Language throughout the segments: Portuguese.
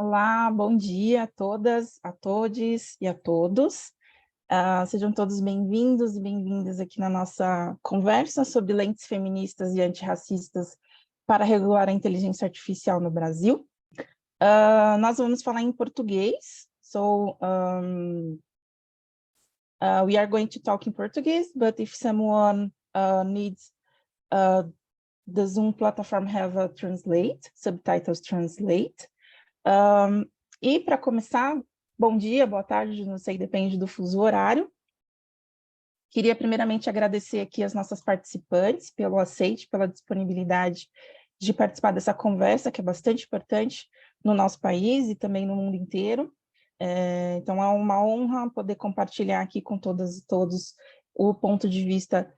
Olá, bom dia a todas, a todes e a todos. Sejam todos bem-vindos e bem-vindas aqui na nossa conversa sobre lentes feministas e antirracistas para regular a inteligência artificial no Brasil. Nós vamos falar em português, we are going to talk in Portuguese, but if someone needs the Zoom platform have a subtitles translate. E para começar, bom dia, boa tarde, não sei, depende do fuso horário. Queria primeiramente agradecer aqui as nossas participantes pelo aceite, pela disponibilidade de participar dessa conversa, que é bastante importante no nosso país e também no mundo inteiro. Então é uma honra poder compartilhar aqui com todas e todos o ponto de vista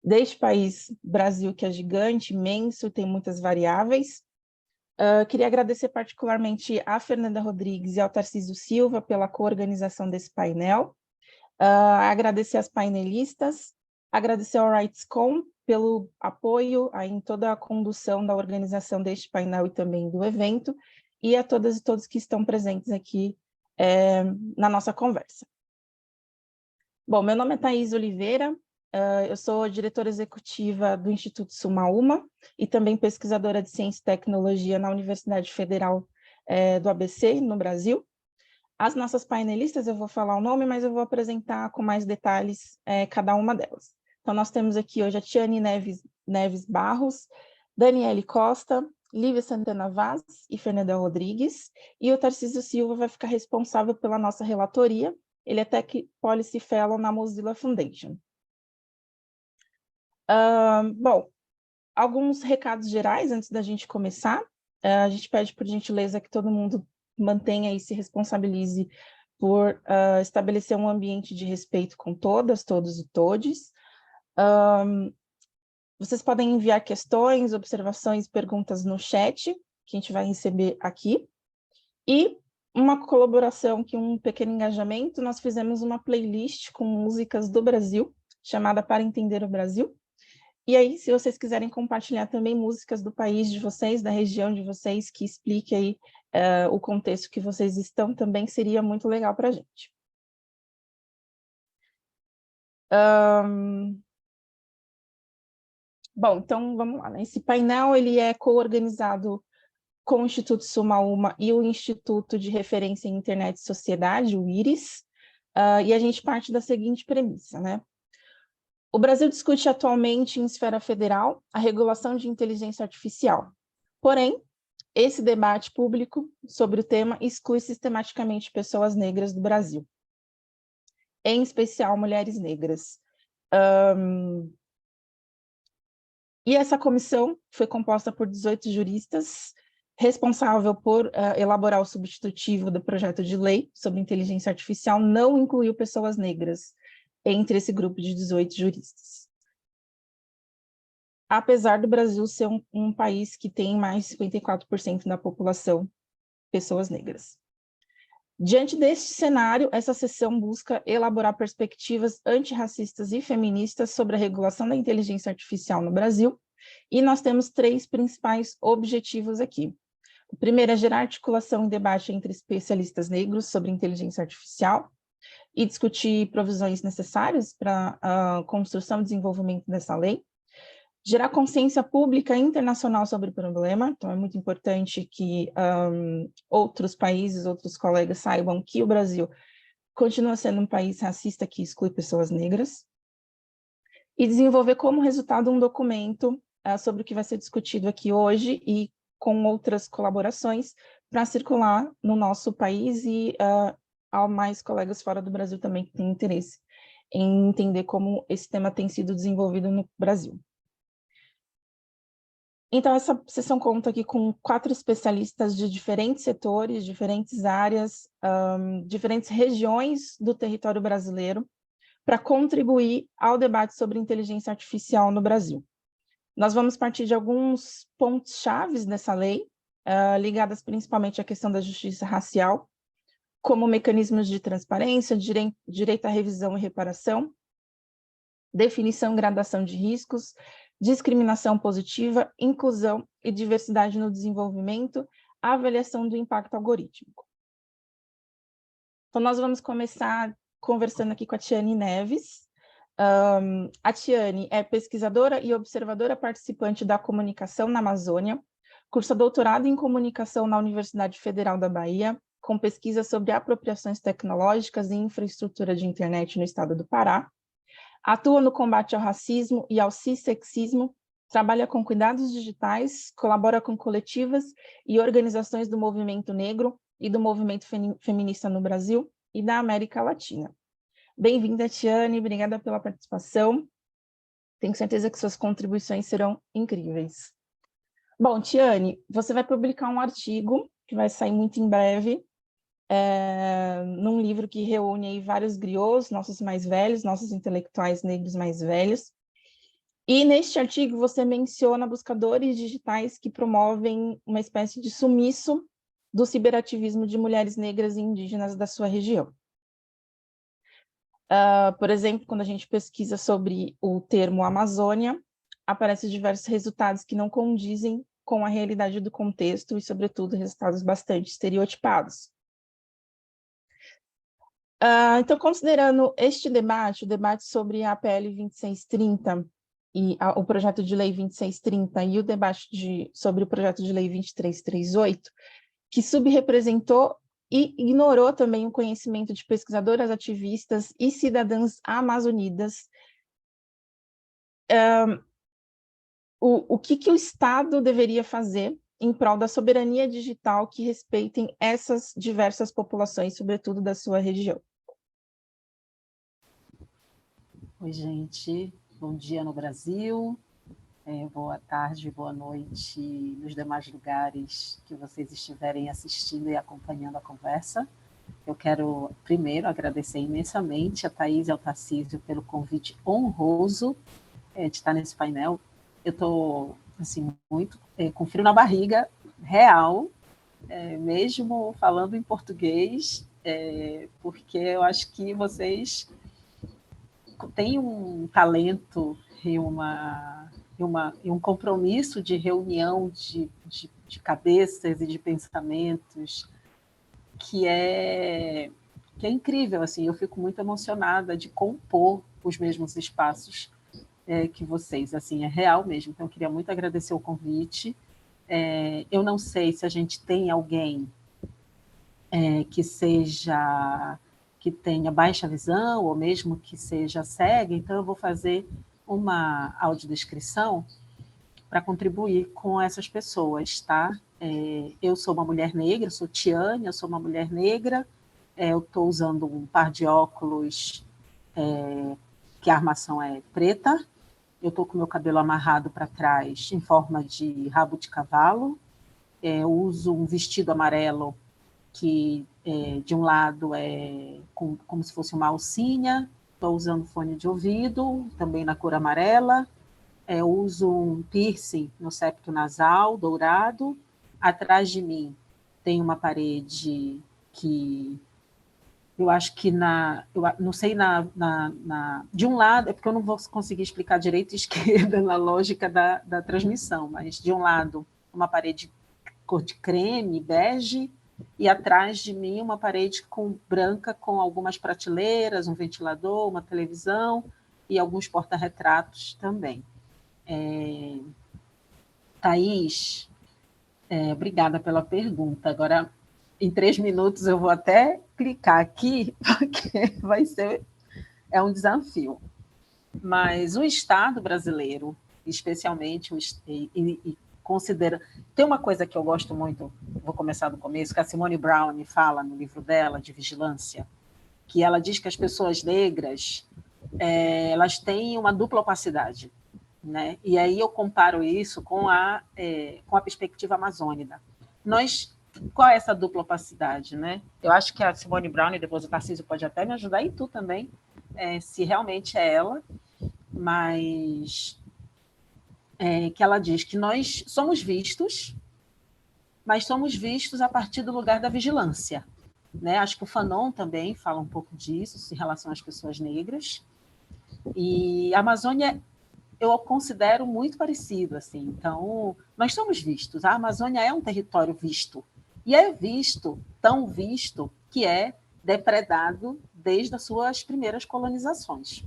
deste país, Brasil, que é gigante, imenso, tem muitas variáveis. Queria agradecer particularmente a Fernanda Rodrigues e ao Tarcísio Silva pela coorganização desse painel, agradecer às painelistas, agradecer ao RightsCon pelo apoio em toda a condução da organização deste painel e também do evento, e a todas e todos que estão presentes aqui na nossa conversa. Bom, meu nome é Thaís Oliveira, eu sou diretora executiva do Instituto Sumaúma e também pesquisadora de Ciência e Tecnologia na Universidade Federal do ABC, no Brasil. As nossas painelistas, eu vou falar o nome, mas eu vou apresentar com mais detalhes cada uma delas. Então, nós temos aqui hoje a Tiane Neves Barros, Daniele Costa, Lívia Santana Vaz e Fernanda Rodrigues, e o Tarcísio Silva vai ficar responsável pela nossa relatoria. Ele é Tech Policy Fellow na Mozilla Foundation. Bom, alguns recados gerais antes da gente começar. A gente pede, por gentileza, que todo mundo mantenha e se responsabilize por estabelecer um ambiente de respeito com todas, todos e todes. Vocês podem enviar questões, observações, perguntas no chat, que a gente vai receber aqui. E uma colaboração, um pequeno engajamento, nós fizemos uma playlist com músicas do Brasil, chamada Para Entender o Brasil. E aí, se vocês quiserem compartilhar também músicas do país de vocês, da região de vocês, que explique aí o contexto que vocês estão, também seria muito legal para a gente. Bom, então vamos lá, né? Esse painel ele é co-organizado com o Instituto Sumaúma e o Instituto de Referência em Internet e Sociedade, o IRIS, e a gente parte da seguinte premissa, né? O Brasil discute atualmente em esfera federal a regulação de inteligência artificial. Porém, esse debate público sobre o tema exclui sistematicamente pessoas negras do Brasil, em especial mulheres negras. E essa comissão foi composta por 18 juristas, responsável por elaborar o substitutivo do projeto de lei sobre inteligência artificial, não incluiu pessoas negras entre esse grupo de 18 juristas. Apesar do Brasil ser um país que tem mais de 54% da população pessoas negras. Diante deste cenário, essa sessão busca elaborar perspectivas antirracistas e feministas sobre a regulação da inteligência artificial no Brasil, e nós temos 3 principais objetivos aqui. O primeiro é gerar articulação e debate entre especialistas negros sobre inteligência artificial e discutir provisões necessárias para a construção e desenvolvimento dessa lei. Gerar consciência pública internacional sobre o problema, então é muito importante que outros países, outros colegas saibam que o Brasil continua sendo um país racista que exclui pessoas negras. E desenvolver como resultado um documento sobre o que vai ser discutido aqui hoje e com outras colaborações para circular no nosso país e a mais colegas fora do Brasil também que têm interesse em entender como esse tema tem sido desenvolvido no Brasil. Então, essa sessão conta aqui com 4 especialistas de diferentes setores, diferentes áreas, diferentes regiões do território brasileiro, para contribuir ao debate sobre inteligência artificial no Brasil. Nós vamos partir de alguns pontos chaves dessa lei, ligadas principalmente à questão da justiça racial, como mecanismos de transparência, direito à revisão e reparação, definição e gradação de riscos, discriminação positiva, inclusão e diversidade no desenvolvimento, a avaliação do impacto algorítmico. Então, nós vamos começar conversando aqui com a Tiane Neves. A Tiane é pesquisadora e observadora participante da comunicação na Amazônia, cursa doutorado em comunicação na Universidade Federal da Bahia, com pesquisa sobre apropriações tecnológicas e infraestrutura de internet no estado do Pará, atua no combate ao racismo e ao cissexismo, trabalha com cuidados digitais, colabora com coletivas e organizações do movimento negro e do movimento feminista no Brasil e da América Latina. Bem-vinda, Tiane, obrigada pela participação. Tenho certeza que suas contribuições serão incríveis. Bom, Tiane, você vai publicar um artigo que vai sair muito em breve, num livro que reúne aí vários griots, nossos mais velhos, nossos intelectuais negros mais velhos. E neste artigo você menciona buscadores digitais que promovem uma espécie de sumiço do ciberativismo de mulheres negras e indígenas da sua região. Por exemplo, quando a gente pesquisa sobre o termo Amazônia, aparecem diversos resultados que não condizem com a realidade do contexto e, sobretudo, resultados bastante estereotipados. Então, considerando este debate, o debate sobre a PL 2630 e o projeto de lei 2630 e o debate sobre o projeto de lei 2338, que subrepresentou e ignorou também o conhecimento de pesquisadoras, ativistas e cidadãs amazonidas, o que o Estado deveria fazer em prol da soberania digital que respeitem essas diversas populações, sobretudo da sua região? Oi, gente. Bom dia no Brasil, boa tarde, boa noite nos demais lugares que vocês estiverem assistindo e acompanhando a conversa. Eu quero, primeiro, agradecer imensamente a Thaís e ao Tarcísio pelo convite honroso de estar nesse painel. Eu estou, assim, muito com frio na barriga, real, mesmo falando em português, porque eu acho que vocês têm um talento e um compromisso de reunião de cabeças e de pensamentos que é incrível. Assim, eu fico muito emocionada de compor os mesmos espaços que vocês. Assim, é real mesmo. Então, eu queria muito agradecer o convite. Eu não sei se a gente tem alguém que tenha baixa visão, ou mesmo que seja cega, então eu vou fazer uma audiodescrição para contribuir com essas pessoas, tá? Eu sou uma mulher negra, eu sou Tiane, eu sou uma mulher negra, eu estou usando um par de óculos que a armação é preta, eu estou com meu cabelo amarrado para trás em forma de rabo de cavalo, eu uso um vestido amarelo que de um lado é como se fosse uma alcinha, estou usando fone de ouvido, também na cor amarela, uso um piercing no septo nasal, dourado, atrás de mim tem uma parede que eu acho que eu não sei de um lado, é porque eu não vou conseguir explicar direito e esquerda na lógica da transmissão, mas de um lado uma parede cor de creme, bege, e atrás de mim uma parede branca com algumas prateleiras, um ventilador, uma televisão e alguns porta-retratos também. Thaís, obrigada pela pergunta. Agora, em 3 minutos, eu vou até clicar aqui, porque é um desafio. Mas o Estado brasileiro, especialmente, tem uma coisa que eu gosto muito, vou começar do começo, que a Simone Brown fala no livro dela, de Vigilância, que ela diz que as pessoas negras elas têm uma dupla opacidade, né? E aí eu comparo isso com a perspectiva amazônica. Qual é essa dupla opacidade, né? Eu acho que a Simone Brown, e depois o Tarcísio pode até me ajudar, e tu também, se realmente é ela, mas que ela diz que nós somos vistos, mas somos vistos a partir do lugar da vigilância, né? Acho que o Fanon também fala um pouco disso, em relação às pessoas negras. E a Amazônia eu considero muito parecido, assim. Então, nós somos vistos. A Amazônia é um território visto. E é visto, tão visto, que é depredado desde as suas primeiras colonizações.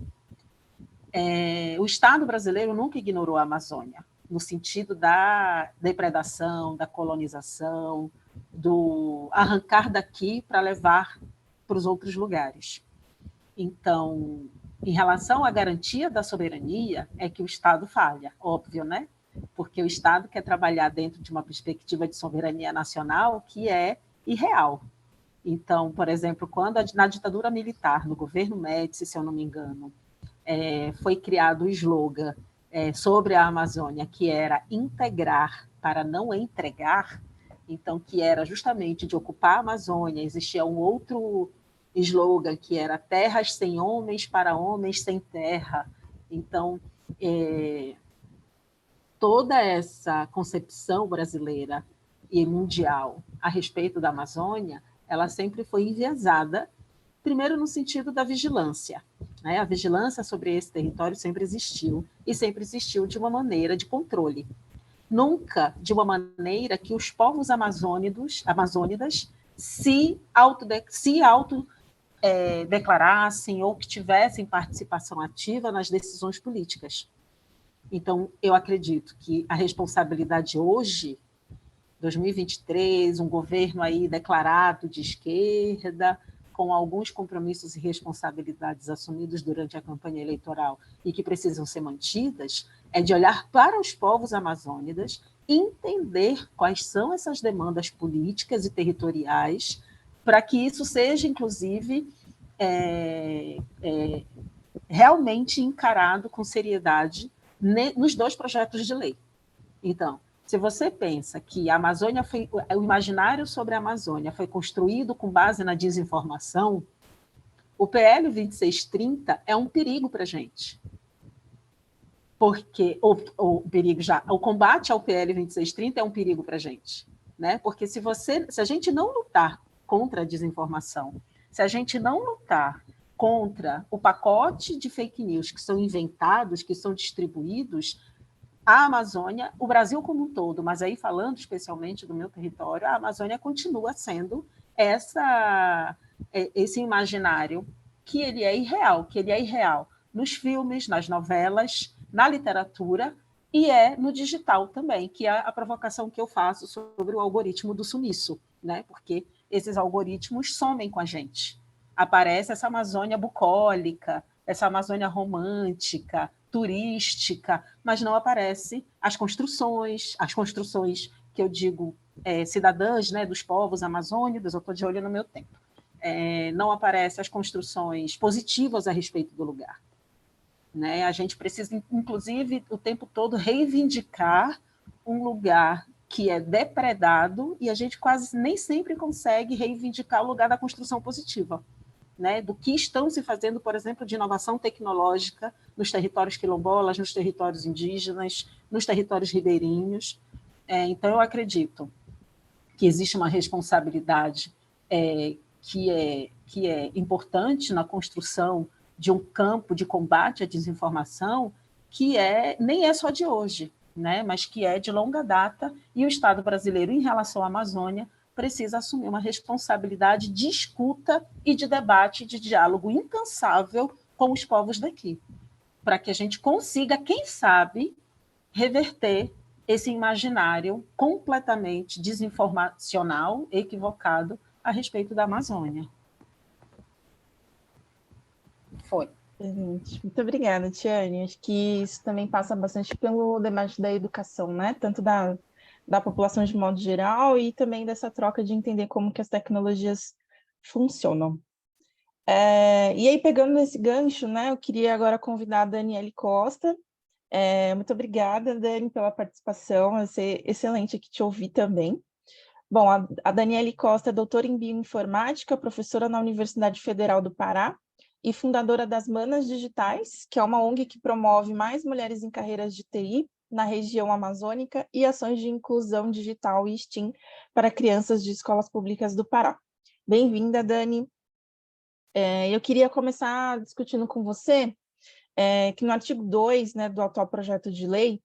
O Estado brasileiro nunca ignorou a Amazônia, no sentido da depredação, da colonização, do arrancar daqui para levar para os outros lugares. Então, em relação à garantia da soberania, é que o Estado falha, óbvio, né? Porque o Estado quer trabalhar dentro de uma perspectiva de soberania nacional que é irreal. Então, por exemplo, quando na ditadura militar, no governo Médici, se eu não me engano, foi criado o slogan sobre a Amazônia, que era integrar para não entregar, então, que era justamente de ocupar a Amazônia. Existia um outro slogan que era terras sem homens para homens sem terra. Então, toda essa concepção brasileira e mundial a respeito da Amazônia, ela sempre foi enviesada, primeiro no sentido da vigilância. Né? A vigilância sobre esse território sempre existiu, e sempre existiu de uma maneira de controle. Nunca de uma maneira que os povos amazônidas se autodeclarassem ou que tivessem participação ativa nas decisões políticas. Então, eu acredito que a responsabilidade hoje, 2023, um governo aí declarado de esquerda, com alguns compromissos e responsabilidades assumidos durante a campanha eleitoral e que precisam ser mantidas, é de olhar para os povos amazônidas, entender quais são essas demandas políticas e territoriais, para que isso seja, inclusive, realmente encarado com seriedade nos dois projetos de lei. Então, se você pensa que a Amazônia o imaginário sobre a Amazônia foi construído com base na desinformação, o PL 2630 é um perigo para a gente. Porque o combate ao PL 2630 é um perigo para a gente. Né? Porque se a gente não lutar contra a desinformação, se a gente não lutar contra o pacote de fake news que são inventados, que são distribuídos, a Amazônia, o Brasil como um todo, mas aí falando especialmente do meu território, a Amazônia continua sendo esse imaginário que ele é irreal nos filmes, nas novelas, na literatura e no digital também, que é a provocação que eu faço sobre o algoritmo do sumiço, né? Porque esses algoritmos somem com a gente. Aparece essa Amazônia bucólica, essa Amazônia romântica, turística, mas não aparece as construções que eu digo cidadãs, né, dos povos amazônicos, eu estou de olho no meu tempo. Não aparecem as construções positivas a respeito do lugar. Né? A gente precisa, inclusive, o tempo todo reivindicar um lugar que é depredado e a gente quase nem sempre consegue reivindicar o lugar da construção positiva. Né, do que estão se fazendo, por exemplo, de inovação tecnológica nos territórios quilombolas, nos territórios indígenas, nos territórios ribeirinhos. Então, eu acredito que existe uma responsabilidade que é importante na construção de um campo de combate à desinformação que nem é só de hoje, né, mas que é de longa data, e o Estado brasileiro, em relação à Amazônia, precisa assumir uma responsabilidade de escuta e de debate, de diálogo incansável com os povos daqui, para que a gente consiga, quem sabe, reverter esse imaginário completamente desinformacional, equivocado, a respeito da Amazônia. Foi. Muito obrigada, Tiane. Acho que isso também passa bastante pelo debate da educação, né? Tanto da população de modo geral e também dessa troca de entender como que as tecnologias funcionam. E aí, pegando nesse gancho, né, eu queria agora convidar a Daniele Costa. Muito obrigada, Dani, pela participação. Vai ser excelente aqui te ouvir também. Bom, a Daniele Costa é doutora em bioinformática, professora na Universidade Federal do Pará e fundadora das Manas Digitais, que é uma ONG que promove mais mulheres em carreiras de TI na região amazônica e ações de inclusão digital e STEAM para crianças de escolas públicas do Pará. Bem-vinda, Dani. Eu queria começar discutindo com você que no artigo 2, né, do atual projeto de lei,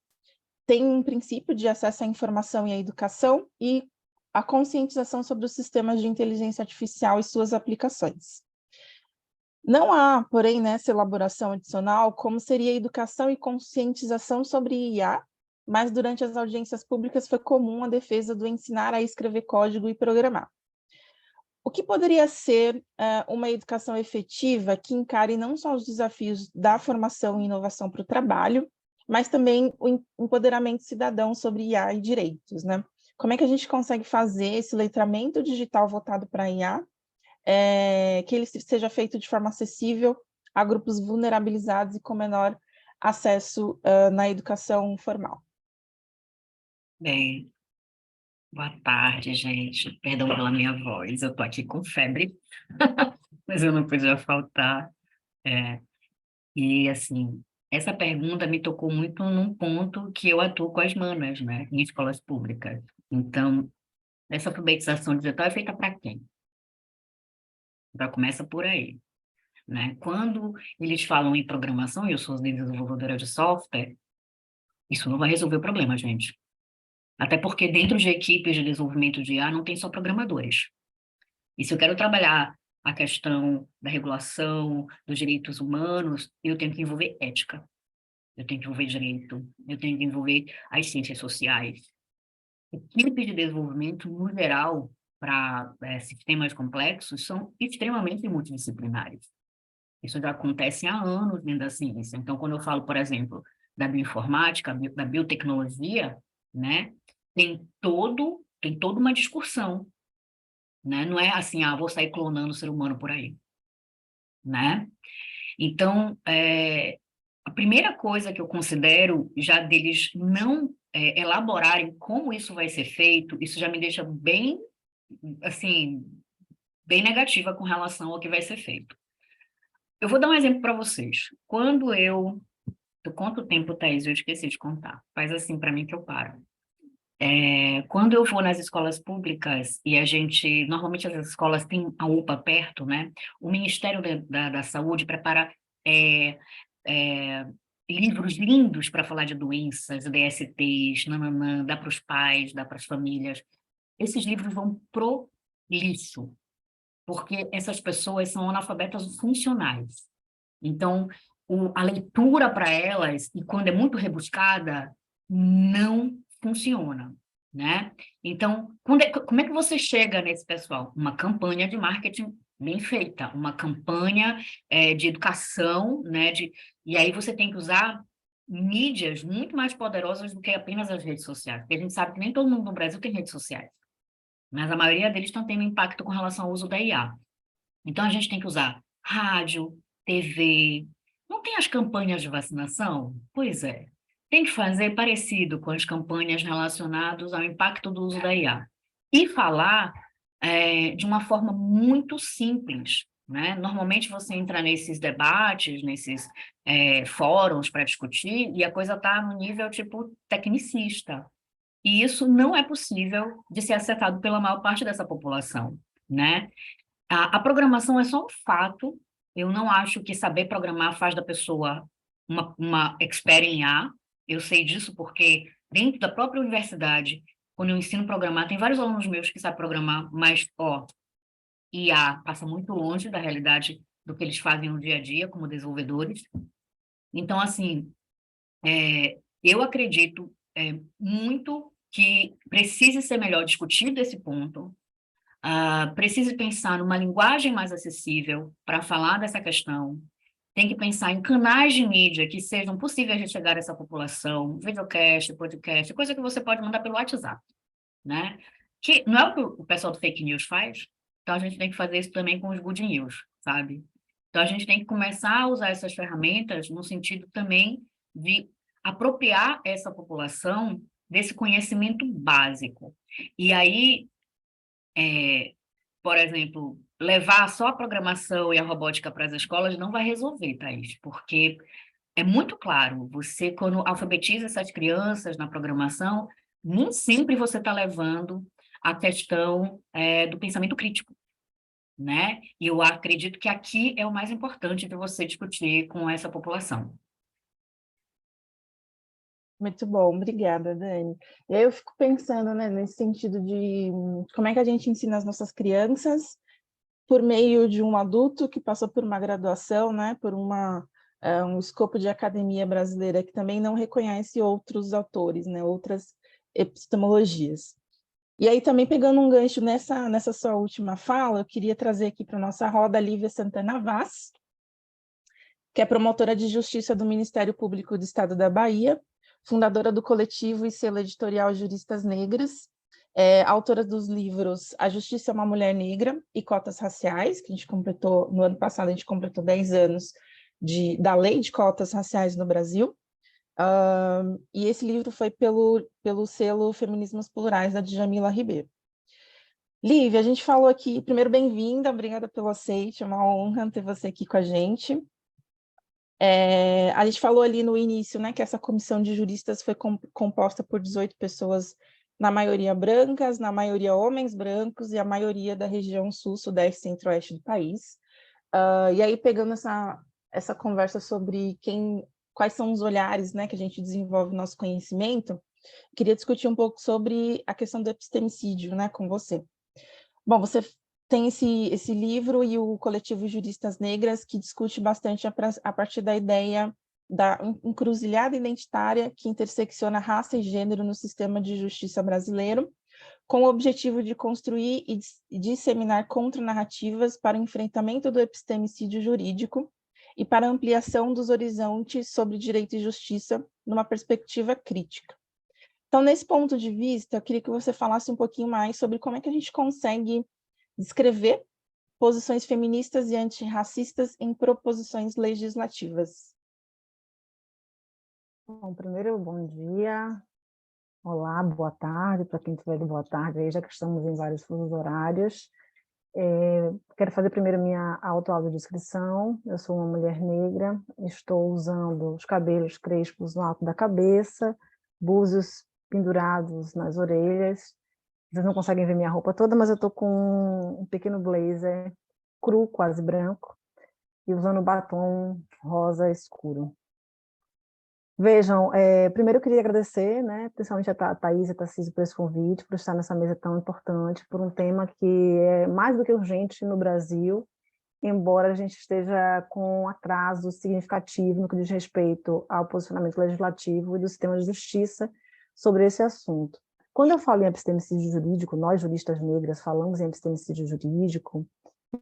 tem um princípio de acesso à informação e à educação e a conscientização sobre os sistemas de inteligência artificial e suas aplicações. Não há, porém, nessa elaboração adicional, como seria a educação e conscientização sobre IA, mas durante as audiências públicas foi comum a defesa do ensinar a escrever código e programar. O que poderia ser uma educação efetiva que encare não só os desafios da formação e inovação para o trabalho, mas também o empoderamento cidadão sobre IA e direitos, né? Como é que a gente consegue fazer esse letramento digital voltado para a IA, que ele seja feito de forma acessível a grupos vulnerabilizados e com menor acesso na educação formal? Bem, boa tarde, gente. Perdão pela minha voz, eu tô aqui com febre, mas eu não podia faltar. É, e, assim, essa pergunta me tocou muito num ponto que eu atuo com as manas, né, em escolas públicas. Então, essa alfabetização digital é feita para quem? Já começa por aí, né? Quando eles falam em programação, e eu sou desenvolvedora de software, isso não vai resolver o problema, gente. Até porque dentro de equipes de desenvolvimento de IA não tem só programadores. E se eu quero trabalhar a questão da regulação dos direitos humanos, eu tenho que envolver ética, eu tenho que envolver direito, eu tenho que envolver as ciências sociais. Equipes de desenvolvimento, no geral, para sistemas complexos, são extremamente multidisciplinares. Isso já acontece há anos dentro da ciência. Então, quando eu falo, por exemplo, da bioinformática, da biotecnologia, né, tem toda uma discussão, né? Não é assim, vou sair clonando o ser humano por aí, né? Então, a primeira coisa que eu considero, já deles não elaborarem como isso vai ser feito, isso já me deixa bem, assim, bem negativa com relação ao que vai ser feito. Eu vou dar um exemplo para vocês. Tu conta o tempo, Thaís, eu esqueci de contar. Faz assim para mim que eu paro. Quando eu vou nas escolas públicas e normalmente as escolas têm a UPA perto, né? O Ministério da Saúde prepara é, é, livros lindos para falar de doenças, DSTs, nananã, dá para os pais, dá para as famílias. Esses livros vão pro lixo, porque essas pessoas são analfabetas funcionais. Então, a leitura para elas, e quando é muito rebuscada, não funciona, né? Então, como é que você chega nesse pessoal? Uma campanha de marketing bem feita, uma campanha de educação, né? E aí você tem que usar mídias muito mais poderosas do que apenas as redes sociais, porque a gente sabe que nem todo mundo no Brasil tem redes sociais, mas a maioria deles estão tendo impacto com relação ao uso da IA. Então, a gente tem que usar rádio, TV. Não tem as campanhas de vacinação? Pois é. Tem que fazer parecido com as campanhas relacionadas ao impacto do uso da IA. E falar de uma forma muito simples, né? Normalmente você entra nesses debates, nesses fóruns para discutir, e a coisa está no nível tipo tecnicista. E isso não é possível de ser acertado pela maior parte dessa população, né? A programação é só um fato. Eu não acho que saber programar faz da pessoa uma expert em IA. Eu sei disso porque dentro da própria universidade, quando eu ensino a programar, tem vários alunos meus que sabem programar, mas, IA passa muito longe da realidade do que eles fazem no dia a dia como desenvolvedores. Então, assim, eu acredito muito que precise ser melhor discutido esse ponto. Precisa pensar numa linguagem mais acessível para falar dessa questão. Tem que pensar em canais de mídia que sejam possíveis de chegar a essa população, videocast, podcast, coisa que você pode mandar pelo WhatsApp, né? Que não é o que o pessoal do fake news faz, então a gente tem que fazer isso também com os good news, sabe? Então a gente tem que começar a usar essas ferramentas no sentido também de apropriar essa população desse conhecimento básico. E aí, por exemplo, levar só a programação e a robótica para as escolas não vai resolver, Thaís, porque é muito claro, você quando alfabetiza essas crianças na programação, nem sempre você está levando a questão do pensamento crítico, né? E eu acredito que aqui é o mais importante de você discutir com essa população. Muito bom, obrigada, Dani. E aí eu fico pensando, né, nesse sentido de como é que a gente ensina as nossas crianças por meio de um adulto que passou por uma graduação, né, por um escopo de academia brasileira que também não reconhece outros autores, né, outras epistemologias. E aí também pegando um gancho nessa sua última fala, eu queria trazer aqui para a nossa roda a Lívia Santana Vaz, que é promotora de justiça do Ministério Público do Estado da Bahia, fundadora do coletivo e selo editorial Juristas Negras, autora dos livros A Justiça é uma Mulher Negra e Cotas Raciais, que a gente completou, no ano passado a gente completou 10 anos da Lei de Cotas Raciais no Brasil, e esse livro foi pelo selo Feminismos Plurais, da Djamila Ribeiro. Lívia, a gente falou aqui, primeiro, bem-vinda, obrigada pelo aceite, é uma honra ter você aqui com a gente. A gente falou ali no início, né, que essa comissão de juristas foi composta por 18 pessoas, na maioria brancas, na maioria homens brancos, e a maioria da região sul, sudeste, centro-oeste do país. E aí, pegando essa conversa sobre quais são os olhares, né, que a gente desenvolve o nosso conhecimento, queria discutir um pouco sobre a questão do epistemicídio, né, com você. Bom, você tem esse livro e o coletivo Juristas Negras, que discute bastante a partir da ideia da encruzilhada identitária que intersecciona raça e gênero no sistema de justiça brasileiro, com o objetivo de construir e disseminar contranarrativas para o enfrentamento do epistemicídio jurídico e para a ampliação dos horizontes sobre direito e justiça numa perspectiva crítica. Então, nesse ponto de vista, eu queria que você falasse um pouquinho mais sobre como é que a gente consegue descrever posições feministas e antirracistas em proposições legislativas. Bom, primeiro, bom dia, olá, boa tarde, para quem estiver de boa tarde, aí já que estamos em vários fusos horários. Quero fazer primeiro minha autodescrição. Eu sou uma mulher negra, estou usando os cabelos crespos no alto da cabeça, búzios pendurados nas orelhas. Vocês não conseguem ver minha roupa toda, mas eu estou com um pequeno blazer cru, quase branco, e usando batom rosa escuro. Vejam, primeiro eu queria agradecer, né, principalmente a Thaís e a Tarcísio por esse convite, por estar nessa mesa tão importante, por um tema que é mais do que urgente no Brasil, embora a gente esteja com um atraso significativo no que diz respeito ao posicionamento legislativo e do sistema de justiça sobre esse assunto. Quando eu falo em epistemicídio jurídico, nós juristas negras falamos em epistemicídio jurídico,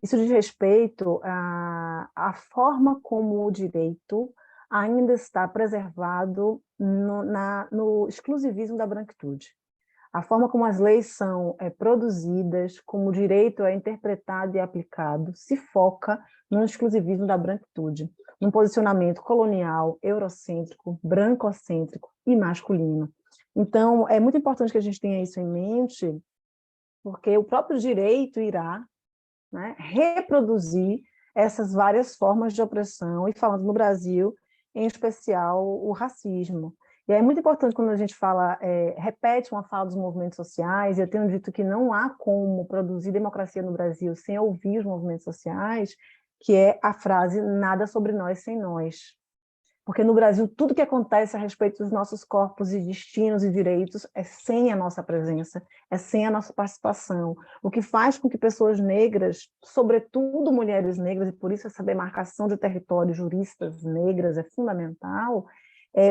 isso diz respeito à forma como o direito ainda está preservado no exclusivismo da branquitude. A forma como as leis são produzidas, como o direito é interpretado e aplicado, se foca no exclusivismo da branquitude, num posicionamento colonial, eurocêntrico, brancocêntrico e masculino. Então, é muito importante que a gente tenha isso em mente, porque o próprio direito irá, né, reproduzir essas várias formas de opressão, e falando no Brasil, em especial o racismo. E é muito importante quando a gente fala, repete uma fala dos movimentos sociais, e eu tenho dito que não há como produzir democracia no Brasil sem ouvir os movimentos sociais, que é a frase nada sobre nós sem nós. Porque no Brasil tudo que acontece a respeito dos nossos corpos e destinos e direitos é sem a nossa presença, é sem a nossa participação, o que faz com que pessoas negras, sobretudo mulheres negras, e por isso essa demarcação de território, juristas negras é fundamental,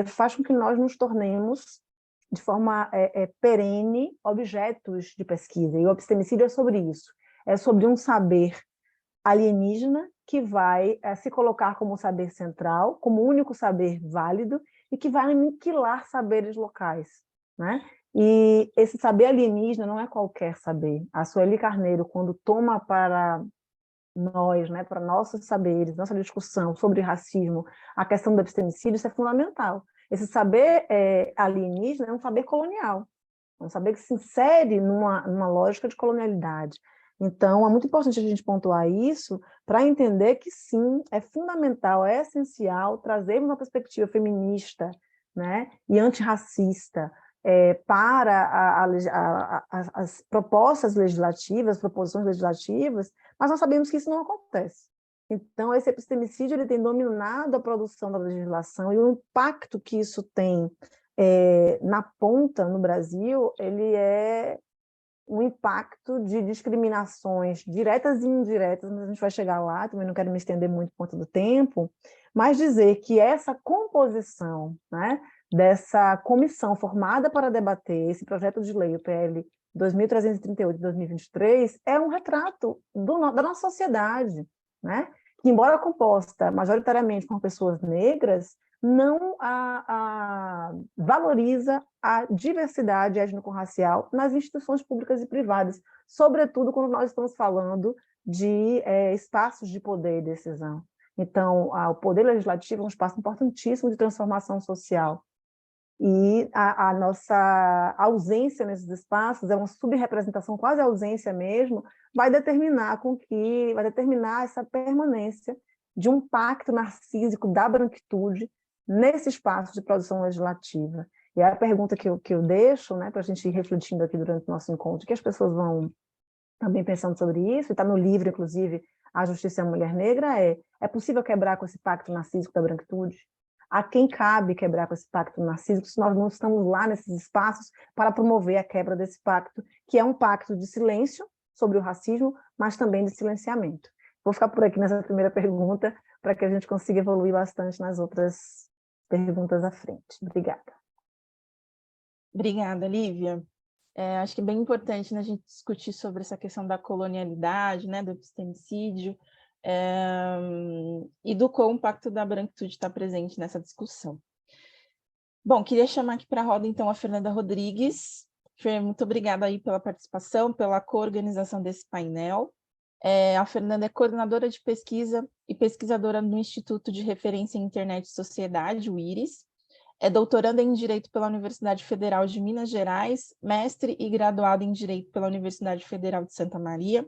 faz com que nós nos tornemos, de forma perene, objetos de pesquisa, e o epistemicídio é sobre isso, é sobre um saber alienígena que vai se colocar como saber central, como único saber válido, e que vai aniquilar saberes locais, né? E esse saber alienígena não é qualquer saber. A Sueli Carneiro, quando toma para nós, né, para nossos saberes, nossa discussão sobre racismo, a questão do epistemicídio, isso é fundamental. Esse saber alienígena é um saber colonial, é um saber que se insere numa lógica de colonialidade. Então, é muito importante a gente pontuar isso para entender que, sim, é fundamental, é essencial trazermos uma perspectiva feminista, né, e antirracista para as propostas legislativas, proposições legislativas, mas nós sabemos que isso não acontece. Então, esse epistemicídio ele tem dominado a produção da legislação e o impacto que isso tem na ponta, no Brasil, ele é um impacto de discriminações diretas e indiretas, mas a gente vai chegar lá, também não quero me estender muito por conta do tempo, mas dizer que essa composição, né, dessa comissão formada para debater esse projeto de lei, o PL 2338 de 2023, é um retrato da nossa sociedade, né, que, embora composta majoritariamente por pessoas negras, não valoriza a diversidade étnico-racial nas instituições públicas e privadas, sobretudo quando nós estamos falando de espaços de poder e decisão. Então, o poder legislativo é um espaço importantíssimo de transformação social. E a nossa ausência nesses espaços, é uma subrepresentação, quase ausência mesmo, vai determinar essa permanência de um pacto narcísico da branquitude nesse espaço de produção legislativa. E a pergunta que eu deixo, né, para a gente ir refletindo aqui durante o nosso encontro, que as pessoas vão também pensando sobre isso, e está no livro, inclusive, A Justiça e a Mulher Negra, é possível quebrar com esse pacto narcísico da branquitude? A quem cabe quebrar com esse pacto narcísico se nós não estamos lá nesses espaços para promover a quebra desse pacto, que é um pacto de silêncio sobre o racismo, mas também de silenciamento? Vou ficar por aqui nessa primeira pergunta, para que a gente consiga evoluir bastante nas outras perguntas à frente. Obrigada. Obrigada, Lívia. Acho que é bem importante, né, a gente discutir sobre essa questão da colonialidade, né, do epistemicídio, e do quão o Pacto da Branquitude está presente nessa discussão. Bom, queria chamar aqui para a roda, então, a Fernanda Rodrigues. Fer, muito obrigada aí pela participação, pela coorganização desse painel. A Fernanda é coordenadora de pesquisa e pesquisadora no Instituto de Referência em Internet e Sociedade, o IRIS. É doutoranda em Direito pela Universidade Federal de Minas Gerais, mestre e graduada em Direito pela Universidade Federal de Santa Maria,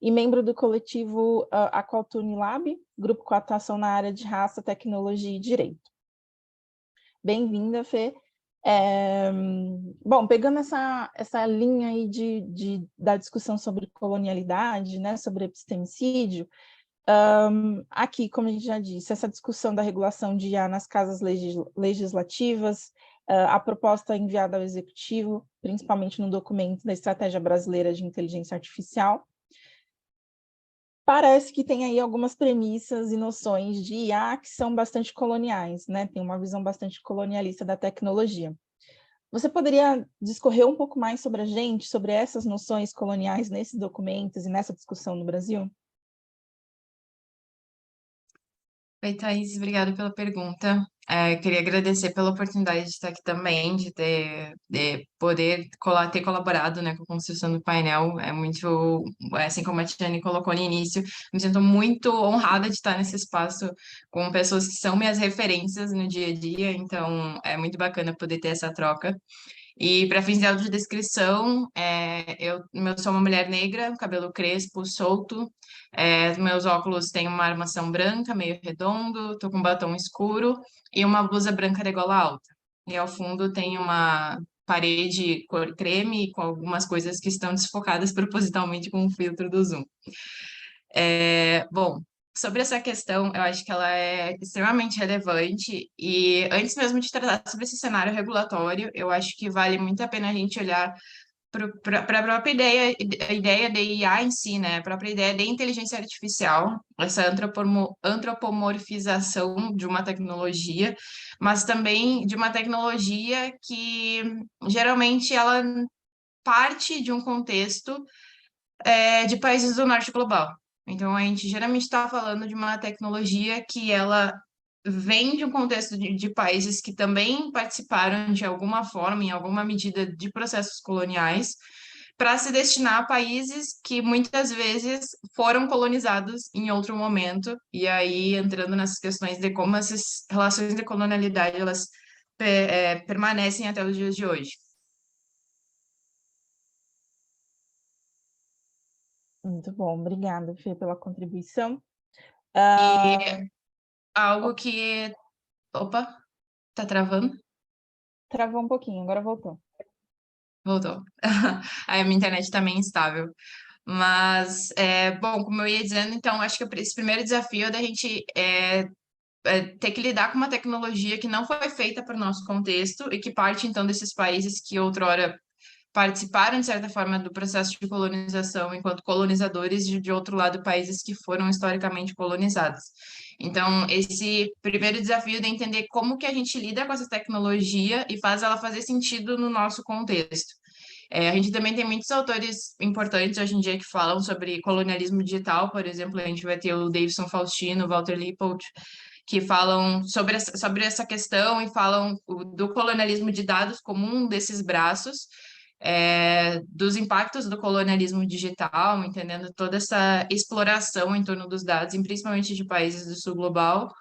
e membro do coletivo Aqualtune Lab, grupo com atuação na área de raça, tecnologia e direito. Bem-vinda, Fê. Bom, pegando essa linha aí da discussão sobre colonialidade, né, sobre epistemicídio, aqui, como a gente já disse, essa discussão da regulação de IA nas casas legislativas, a proposta enviada ao Executivo, principalmente no documento da Estratégia Brasileira de Inteligência Artificial, parece que tem aí algumas premissas e noções de IA que são bastante coloniais, né? Tem uma visão bastante colonialista da tecnologia. Você poderia discorrer um pouco mais sobre a gente, sobre essas noções coloniais nesses documentos e nessa discussão no Brasil? Oi, Thaís, obrigada pela pergunta. Queria agradecer pela oportunidade de estar aqui também, de poder ter colaborado, né, com a construção do painel. É muito, assim como a Tiane colocou no início, me sinto muito honrada de estar nesse espaço com pessoas que são minhas referências no dia a dia, então é muito bacana poder ter essa troca. E para fins de audiodescrição, eu sou uma mulher negra, cabelo crespo, solto, meus óculos têm uma armação branca, meio redondo, tô com batom escuro e uma blusa branca de gola alta. E ao fundo tem uma parede cor creme com algumas coisas que estão desfocadas propositalmente com o filtro do Zoom. Bom, sobre essa questão, eu acho que ela é extremamente relevante e antes mesmo de tratar sobre esse cenário regulatório, eu acho que vale muito a pena a gente olhar para a própria ideia de IA em si, né? A própria ideia de inteligência artificial, essa antropomorfização de uma tecnologia, mas também de uma tecnologia que geralmente ela parte de um contexto de países do norte global. Então, a gente geralmente está falando de uma tecnologia que ela vem de um contexto de países que também participaram de alguma forma, em alguma medida, de processos coloniais, para se destinar a países que muitas vezes foram colonizados em outro momento, e aí entrando nessas questões de como essas relações de colonialidade elas permanecem até os dias de hoje. Muito bom, obrigada, Fê, pela contribuição. E algo que... Opa, tá travando? Travou um pouquinho, agora voltou. Voltou. Aí a minha internet tá meio instável. Mas, bom, como eu ia dizendo, então, acho que esse primeiro desafio é da gente ter que lidar com uma tecnologia que não foi feita para o nosso contexto e que parte, então, desses países que outrora participaram, de certa forma, do processo de colonização enquanto colonizadores de outro lado, países que foram historicamente colonizados. Então, esse primeiro desafio de entender como que a gente lida com essa tecnologia e faz ela fazer sentido no nosso contexto. A gente também tem muitos autores importantes hoje em dia que falam sobre colonialismo digital, por exemplo, a gente vai ter o Davidson Faustino, o Walter Lippert, que falam sobre essa questão e falam do colonialismo de dados como um desses braços, dos impactos do colonialismo digital, entendendo toda essa exploração em torno dos dados, e principalmente de países do sul global.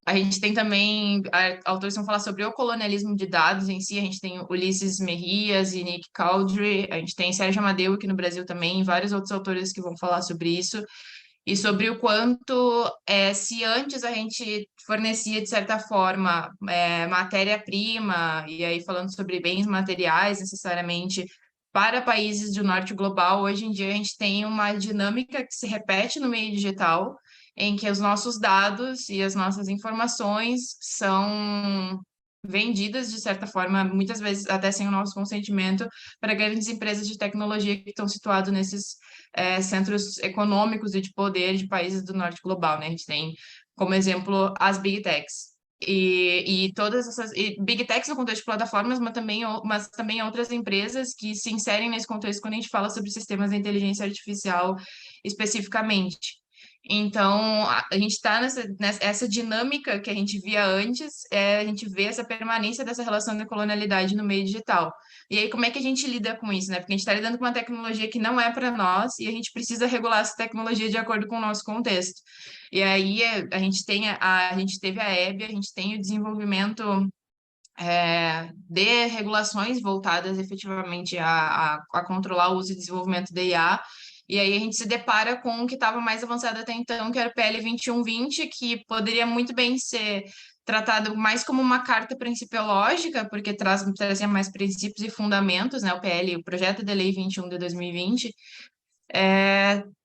A gente tem também, autores vão falar sobre o colonialismo de dados em si, a gente tem Ulisses Merias e Nick Caldry, a gente tem Sérgio Amadeu aqui no Brasil também, e vários outros autores que vão falar sobre isso, e sobre o quanto, se antes a gente fornecia, de certa forma, matéria-prima, e aí falando sobre bens materiais, necessariamente, para países do norte global, hoje em dia a gente tem uma dinâmica que se repete no meio digital, em que os nossos dados e as nossas informações são vendidas, de certa forma, muitas vezes até sem o nosso consentimento, para grandes empresas de tecnologia que estão situadas nesses centros econômicos e de poder de países do norte global, né? A gente tem, como exemplo, as Big Techs. E todas essas Big Techs no contexto de plataformas, mas também outras empresas que se inserem nesse contexto quando a gente fala sobre sistemas de inteligência artificial especificamente. Então, a gente está nessa dinâmica que a gente via antes, a gente vê essa permanência dessa relação da colonialidade no meio digital. E aí, como é que a gente lida com isso, né? Porque a gente está lidando com uma tecnologia que não é para nós e a gente precisa regular essa tecnologia de acordo com o nosso contexto. E aí, a gente teve a EBE, a gente tem o desenvolvimento de regulações voltadas efetivamente a controlar o uso e desenvolvimento da IA. E aí a gente se depara com o que estava mais avançado até então, que era o PL 2120, que poderia muito bem ser tratado mais como uma carta principiológica, porque trazia mais princípios e fundamentos, né? O projeto de lei 21 de 2020.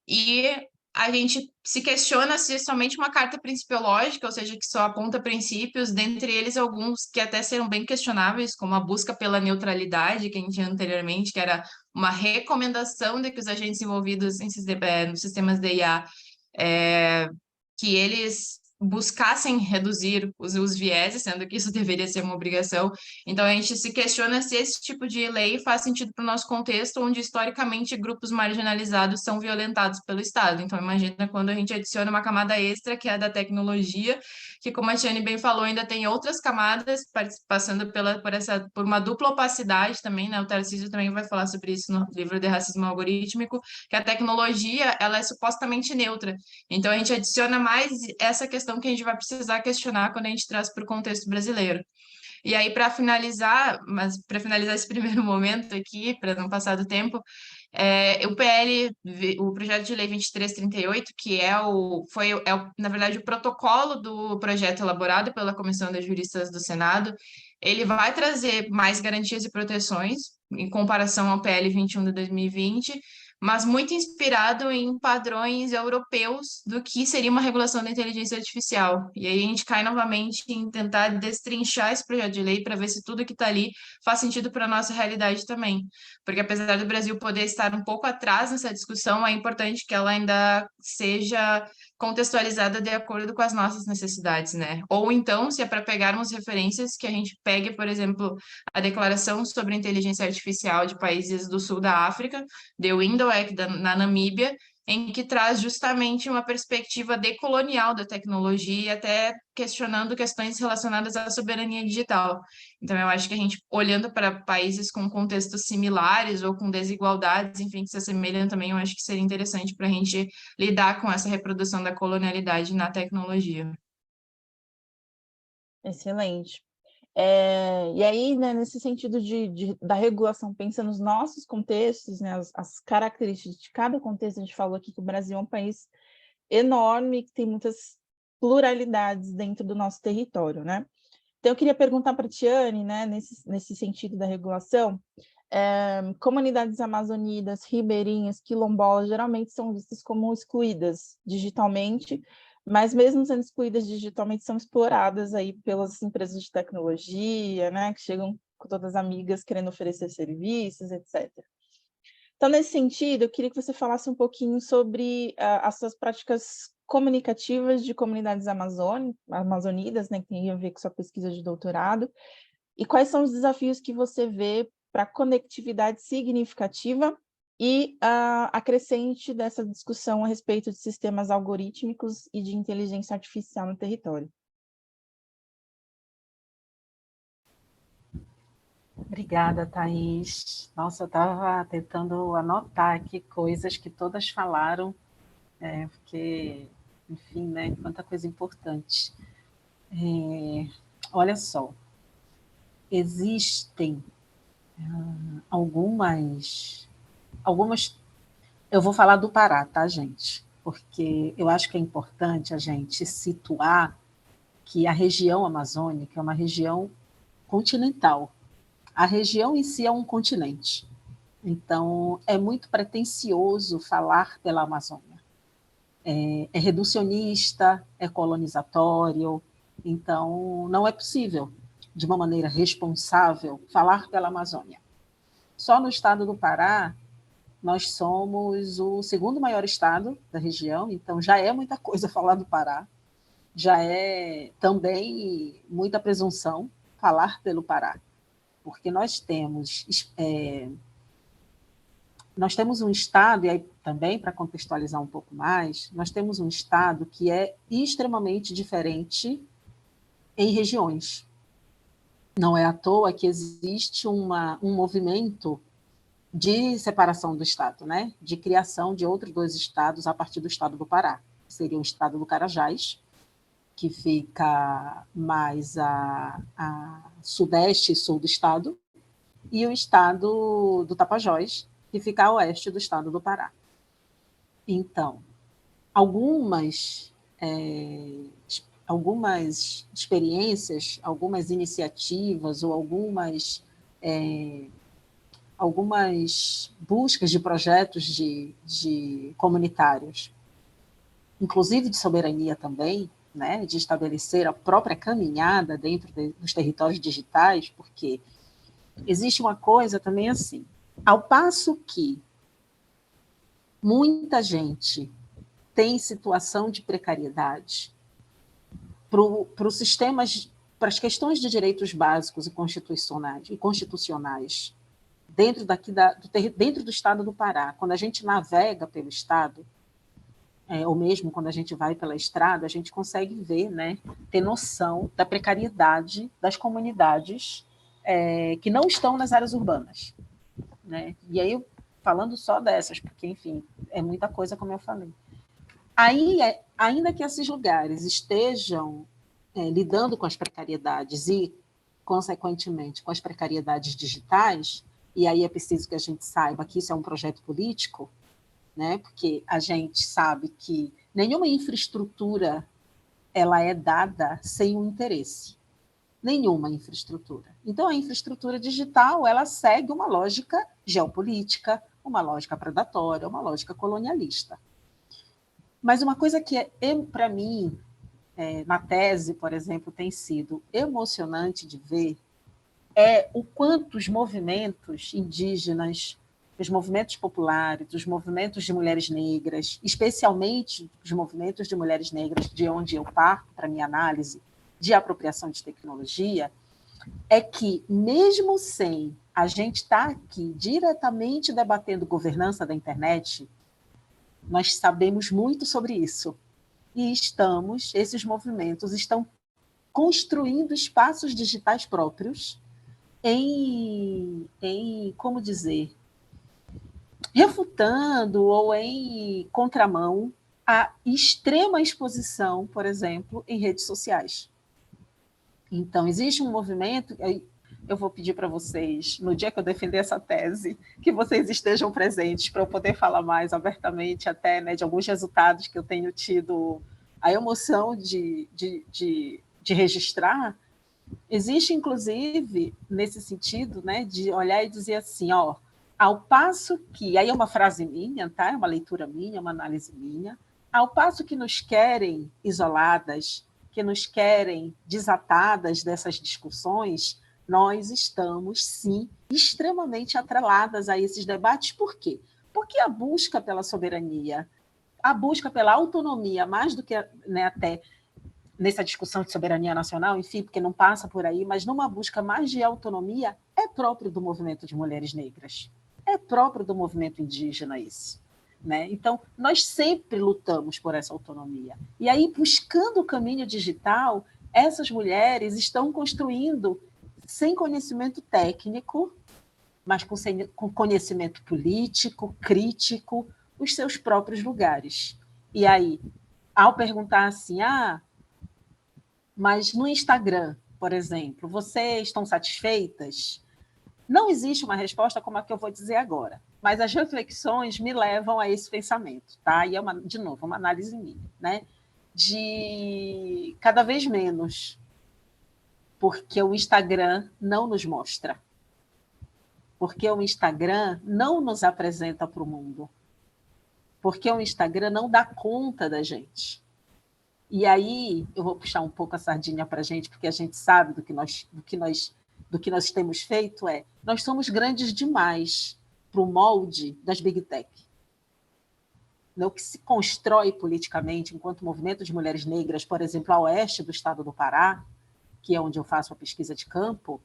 E a gente se questiona se é somente uma carta principiológica, ou seja, que só aponta princípios, dentre eles alguns que até serão bem questionáveis, como a busca pela neutralidade, que a gente tinha anteriormente, que era uma recomendação de que os agentes envolvidos nos sistemas de IA, que eles buscassem reduzir os vieses, sendo que isso deveria ser uma obrigação. Então, a gente se questiona se esse tipo de lei faz sentido para o nosso contexto, onde, historicamente, grupos marginalizados são violentados pelo Estado. Então, imagina quando a gente adiciona uma camada extra, que é a da tecnologia, que, como a Tiane bem falou, ainda tem outras camadas, passando por uma dupla opacidade também, né? O Tarcísio também vai falar sobre isso no livro de Racismo Algorítmico, que a tecnologia, ela é supostamente neutra. Então, a gente adiciona mais essa questão que a gente vai precisar questionar quando a gente traz para o contexto brasileiro. E aí, para finalizar esse primeiro momento aqui, para não passar do tempo, o projeto de lei 2338, que na verdade, o protocolo do projeto elaborado pela Comissão de Juristas do Senado, ele vai trazer mais garantias e proteções em comparação ao PL 21 de 2020, mas muito inspirado em padrões europeus do que seria uma regulação da inteligência artificial. E aí a gente cai novamente em tentar destrinchar esse projeto de lei para ver se tudo que está ali faz sentido para a nossa realidade também. Porque apesar do Brasil poder estar um pouco atrás nessa discussão, é importante que ela ainda seja contextualizada de acordo com as nossas necessidades, né? Ou então, se é para pegarmos referências, que a gente pegue, por exemplo, a Declaração sobre Inteligência Artificial de Países do Sul da África, de Windhoek, na Namíbia, em que traz justamente uma perspectiva decolonial da tecnologia e até questionando questões relacionadas à soberania digital. Então, eu acho que a gente, olhando para países com contextos similares ou com desigualdades, enfim, que se assemelham também, eu acho que seria interessante para a gente lidar com essa reprodução da colonialidade na tecnologia. Excelente. E aí, né, nesse sentido da regulação, pensa nos nossos contextos, né, as características de cada contexto. A gente falou aqui que o Brasil é um país enorme, que tem muitas pluralidades dentro do nosso território, né? Então, eu queria perguntar para a Tiane, né, nesse sentido da regulação, comunidades amazônicas, ribeirinhas, quilombolas, geralmente são vistas como excluídas digitalmente, mas mesmo sendo excluídas digitalmente, são exploradas aí pelas empresas de tecnologia, né, que chegam com todas as amigas querendo oferecer serviços, etc. Então, nesse sentido, eu queria que você falasse um pouquinho sobre as suas práticas comunicativas de comunidades amazônicas, né, que tem a ver com sua pesquisa de doutorado, e quais são os desafios que você vê para a conectividade significativa e a crescente dessa discussão a respeito de sistemas algorítmicos e de inteligência artificial no território. Obrigada, Thaís. Nossa, eu estava tentando anotar aqui coisas que todas falaram, porque, enfim, né, quanta coisa importante. Olha só, existem algumas. Eu vou falar do Pará, tá, gente? Porque eu acho que é importante a gente situar que a região amazônica é uma região continental. A região em si é um continente. Então, é muito pretensioso falar pela Amazônia. É reducionista, é colonizatório. Então, não é possível, de uma maneira responsável, falar pela Amazônia. Só no estado do Pará, nós somos o segundo maior estado da região, então já é muita coisa falar do Pará, já é também muita presunção falar pelo Pará, porque nós temos um estado, e aí também para contextualizar um pouco mais, nós temos um estado que é extremamente diferente em regiões. Não é à toa que existe um movimento de separação do estado, né? De criação de outros dois estados a partir do estado do Pará. Seria o estado do Carajás, que fica mais a sudeste e sul do estado, e o estado do Tapajós, que fica a oeste do estado do Pará. Então, algumas experiências, algumas iniciativas ou algumas buscas de projetos de comunitários, inclusive de soberania também, né, de estabelecer a própria caminhada dentro dos territórios digitais, porque existe uma coisa também assim, ao passo que muita gente tem situação de precariedade para os sistemas, para as questões de direitos básicos e constitucionais dentro do estado do Pará. Quando a gente navega pelo estado, ou mesmo quando a gente vai pela estrada, a gente consegue ver, né, ter noção da precariedade das comunidades que não estão nas áreas urbanas, né? E aí, falando só dessas, porque, enfim, é muita coisa, como eu falei. Aí, ainda que esses lugares estejam lidando com as precariedades e, consequentemente, com as precariedades digitais, e aí é preciso que a gente saiba que isso é um projeto político, né? Porque a gente sabe que nenhuma infraestrutura ela é dada sem um interesse. Nenhuma infraestrutura. Então, a infraestrutura digital ela segue uma lógica geopolítica, uma lógica predatória, uma lógica colonialista. Mas uma coisa que, para mim, na tese, por exemplo, tem sido emocionante de ver é o quanto os movimentos indígenas, os movimentos populares, os movimentos de mulheres negras, especialmente os movimentos de mulheres negras, de onde eu parto para minha análise de apropriação de tecnologia, é que, mesmo sem a gente estar aqui diretamente debatendo governança da internet, nós sabemos muito sobre isso. E esses movimentos estão construindo espaços digitais próprios como dizer, refutando ou em contramão a extrema exposição, por exemplo, em redes sociais. Então, existe um movimento, eu vou pedir para vocês, no dia que eu defender essa tese, que vocês estejam presentes para eu poder falar mais abertamente até, né, de alguns resultados que eu tenho tido a emoção de registrar. Existe, inclusive, nesse sentido, né, de olhar e dizer assim, ao passo que, aí é uma frase minha, tá? É uma leitura minha, uma análise minha, Ao passo que nos querem isoladas, que nos querem desatadas dessas discussões, nós estamos, sim, extremamente atreladas a esses debates. Por quê? Porque a busca pela soberania, a busca pela autonomia, mais do que, né, até nessa discussão de soberania nacional, enfim, porque não passa por aí, mas numa busca mais de autonomia, é próprio do movimento de mulheres negras, é próprio do movimento indígena isso. Né? Então, nós sempre lutamos por essa autonomia. E aí, buscando o caminho digital, essas mulheres estão construindo, sem conhecimento técnico, mas com conhecimento político, crítico, os seus próprios lugares. E aí, ao perguntar assim, mas no Instagram, por exemplo, vocês estão satisfeitas? Não existe uma resposta como a que eu vou dizer agora, mas as reflexões me levam a esse pensamento, tá? E é, de novo, uma análise minha, né? De cada vez menos, porque o Instagram não nos mostra, porque o Instagram não nos apresenta para o mundo, porque o Instagram não dá conta da gente. E aí eu vou puxar um pouco a sardinha para a gente, porque a gente sabe do que nós temos feito nós somos grandes demais para o molde das Big Tech. O que se constrói politicamente enquanto movimento de mulheres negras, por exemplo, a oeste do estado do Pará, que é onde eu faço a pesquisa de campo,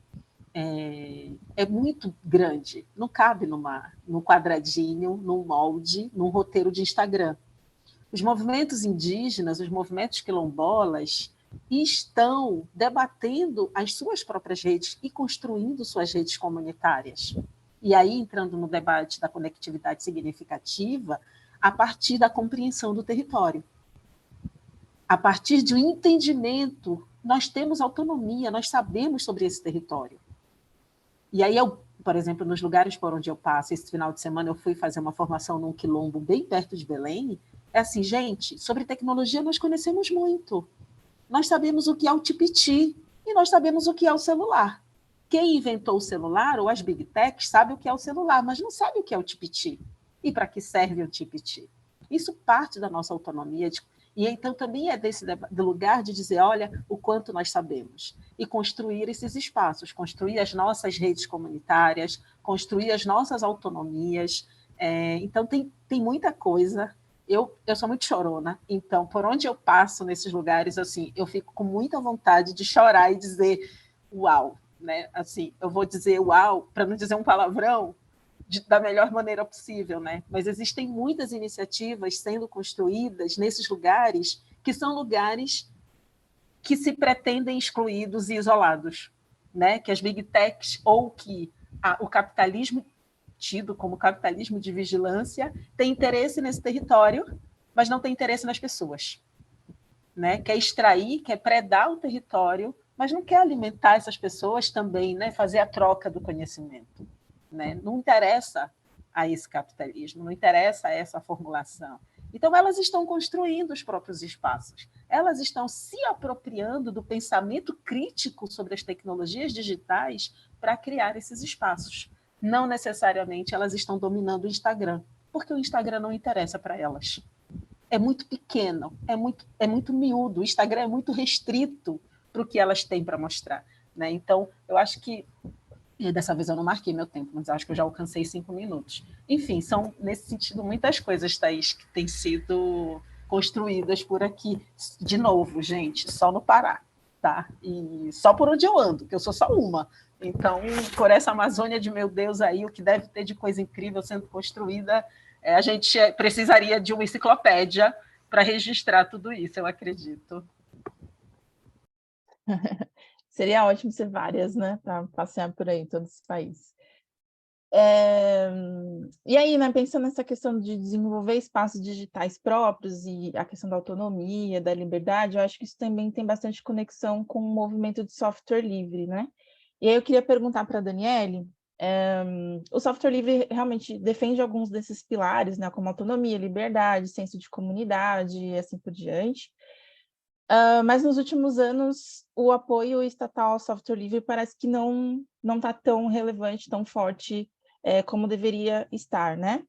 é muito grande, não cabe num quadradinho, num molde, num roteiro de Instagram. Os movimentos indígenas, os movimentos quilombolas, estão debatendo as suas próprias redes e construindo suas redes comunitárias. E aí, entrando no debate da conectividade significativa, a partir da compreensão do território. A partir de um entendimento, nós temos autonomia, nós sabemos sobre esse território. E aí, por exemplo, nos lugares por onde eu passo, esse final de semana eu fui fazer uma formação num quilombo bem perto de Belém. É assim, gente, sobre tecnologia nós conhecemos muito. Nós sabemos o que é o tipiti e nós sabemos o que é o celular. Quem inventou o celular, ou as Big Techs, sabe o que é o celular, mas não sabe o que é o tipiti. E para que serve o tipiti? Isso parte da nossa autonomia. E então também é do lugar de dizer, olha, o quanto nós sabemos. E construir esses espaços, construir as nossas redes comunitárias, construir as nossas autonomias. Então tem muita coisa. Eu sou muito chorona, então, por onde eu passo nesses lugares, assim, eu fico com muita vontade de chorar e dizer uau, né? Assim, eu vou dizer uau, para não dizer um palavrão, da melhor maneira possível, né? Mas existem muitas iniciativas sendo construídas nesses lugares que são lugares que se pretendem excluídos e isolados, né? Que as Big Techs ou que o capitalismo tido como capitalismo de vigilância, tem interesse nesse território, mas não tem interesse nas pessoas. Né? Quer extrair, quer predar o território, mas não quer alimentar essas pessoas também, né? Fazer a troca do conhecimento. Né? Não interessa a esse capitalismo, não interessa a essa formulação. Então, elas estão construindo os próprios espaços, elas estão se apropriando do pensamento crítico sobre as tecnologias digitais para criar esses espaços. Não necessariamente elas estão dominando o Instagram, porque o Instagram não interessa para elas. É muito pequeno, é muito miúdo, o Instagram é muito restrito para o que elas têm para mostrar. Né? Então, eu acho que, dessa vez eu não marquei meu tempo, mas acho que eu já alcancei 5 minutos. Enfim, são, nesse sentido, muitas coisas, Thaís, que têm sido construídas por aqui. De novo, gente, só no Pará. Tá? E só por onde eu ando, que eu sou só uma. Então, por essa Amazônia de meu Deus aí, o que deve ter de coisa incrível sendo construída, a gente precisaria de uma enciclopédia para registrar tudo isso, eu acredito. Seria ótimo ser várias, né, para passear por aí, todo esse país. E aí, né, pensando nessa questão de desenvolver espaços digitais próprios e a questão da autonomia, da liberdade, eu acho que isso também tem bastante conexão com o movimento de software livre, né? E aí eu queria perguntar para a Daniele, o software livre realmente defende alguns desses pilares, né, como autonomia, liberdade, senso de comunidade e assim por diante, mas nos últimos anos o apoio estatal ao software livre parece que não está tão relevante, tão forte como deveria estar, né?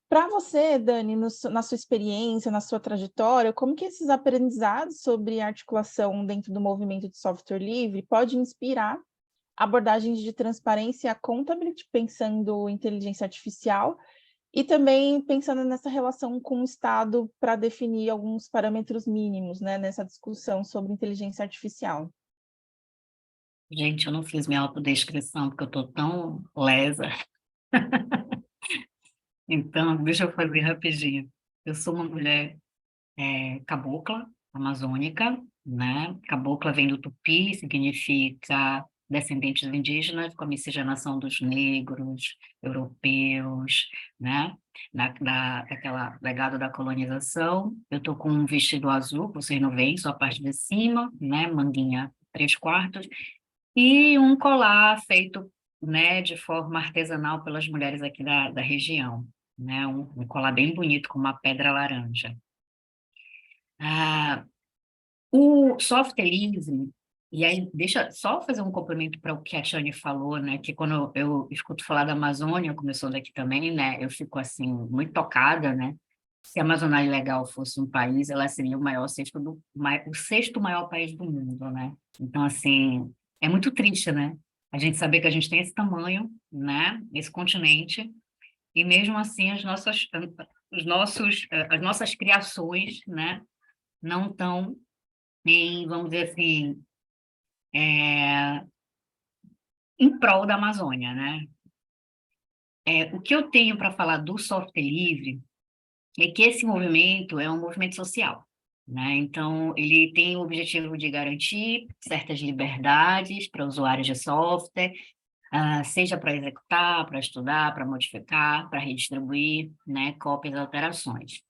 Para você, Dani, na sua experiência, na sua trajetória, como que esses aprendizados sobre articulação dentro do movimento de software livre pode inspirar abordagens de transparência e accountability, pensando em inteligência artificial, e também pensando nessa relação com o Estado para definir alguns parâmetros mínimos, né, nessa discussão sobre inteligência artificial? Gente, eu não fiz minha autodescrição porque eu estou tão lesa. Então, deixa eu fazer rapidinho. Eu sou uma mulher cabocla, amazônica, né? Cabocla vem do tupi, significa descendentes indígenas, com a miscigenação dos negros, europeus, né? Daquela legado da colonização. Eu estou com um vestido azul, vocês não veem, só a parte de cima, né? Manguinha 3/4, e um colar feito, né, de forma artesanal pelas mulheres aqui da região, né? Um colar bem bonito com uma pedra laranja. O software livre, e aí deixa só fazer um complemento para o que a Tiane falou, né, que quando eu escuto falar da Amazônia, começou daqui também, né, eu fico assim muito tocada, né. Se a Amazônia Legal fosse um país, ela seria o sexto maior país do mundo, né. Então, assim, é muito triste, né, a gente saber que a gente tem esse tamanho, né, esse continente, e mesmo assim as nossas criações, né, não estão vamos dizer assim, em prol da Amazônia, né? O que eu tenho para falar do software livre é que esse movimento é um movimento social, né? Então, ele tem o objetivo de garantir certas liberdades para usuários de software, seja para executar, para estudar, para modificar, para redistribuir, né, cópias e alterações.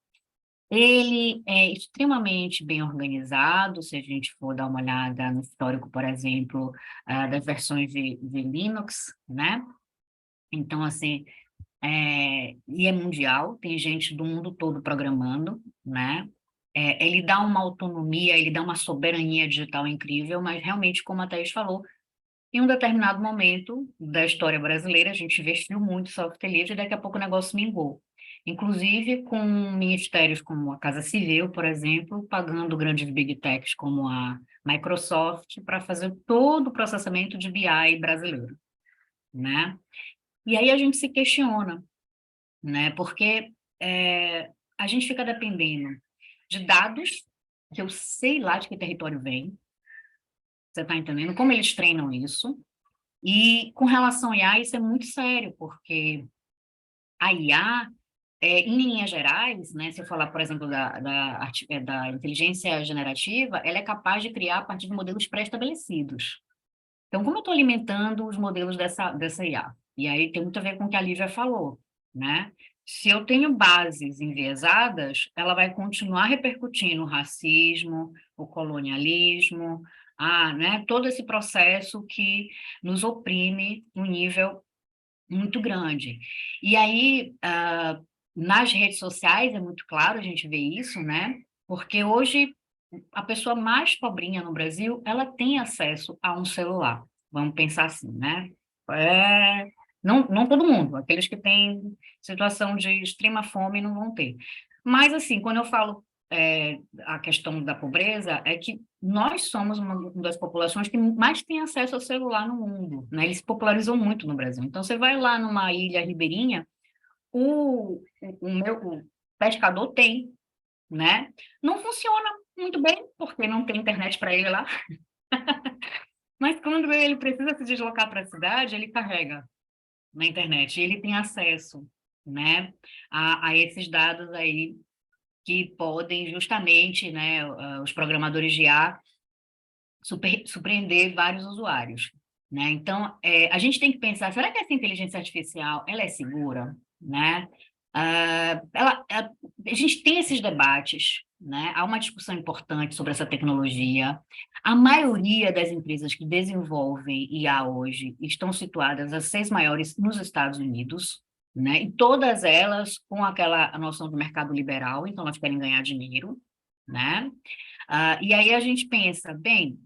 Ele é extremamente bem organizado, se a gente for dar uma olhada no histórico, por exemplo, das versões de Linux, né? Então, assim, e é mundial, tem gente do mundo todo programando, né? Ele dá uma autonomia, ele dá uma soberania digital incrível, mas realmente, como a Thaís falou, em um determinado momento da história brasileira, a gente investiu muito em software livre e daqui a pouco o negócio mingou. Inclusive com ministérios como a Casa Civil, por exemplo, pagando grandes big techs como a Microsoft para fazer todo o processamento de BI brasileiro, né? E aí a gente se questiona, né? Porque a gente fica dependendo de dados que eu sei lá de que território vem, você está entendendo? Como eles treinam isso? E com relação à IA, isso é muito sério, porque a IA, em linhas gerais, né, se eu falar, por exemplo, da inteligência generativa, ela é capaz de criar a partir de modelos pré-estabelecidos. Então, como eu estou alimentando os modelos dessa IA? E aí tem muito a ver com o que a Lívia falou, né? Se eu tenho bases enviesadas, ela vai continuar repercutindo o racismo, o colonialismo, né, todo esse processo que nos oprime um nível muito grande. E aí, nas redes sociais é muito claro a gente vê isso, né? Porque hoje a pessoa mais pobrinha no Brasil, ela tem acesso a um celular. Vamos pensar assim, né? Não todo mundo, aqueles que têm situação de extrema fome não vão ter. Mas, assim, quando eu falo a questão da pobreza, é que nós somos uma das populações que mais tem acesso ao celular no mundo, né? Ele se popularizou muito no Brasil. Então, você vai lá numa ilha ribeirinha, o pescador tem, né? Não funciona muito bem, porque não tem internet para ele lá. Mas quando ele precisa se deslocar para a cidade, ele carrega na internet, e ele tem acesso, né, a esses dados aí que podem justamente, né, os programadores de IA surpreender vários usuários, né? Então, a gente tem que pensar, será que essa inteligência artificial, ela é segura, né? A gente tem esses debates, né? Há uma discussão importante sobre essa tecnologia. A maioria das empresas que desenvolvem IA hoje estão situadas, as 6 maiores, nos Estados Unidos, né? E todas elas com aquela noção do mercado liberal, então elas querem ganhar dinheiro, né? E aí a gente pensa, bem,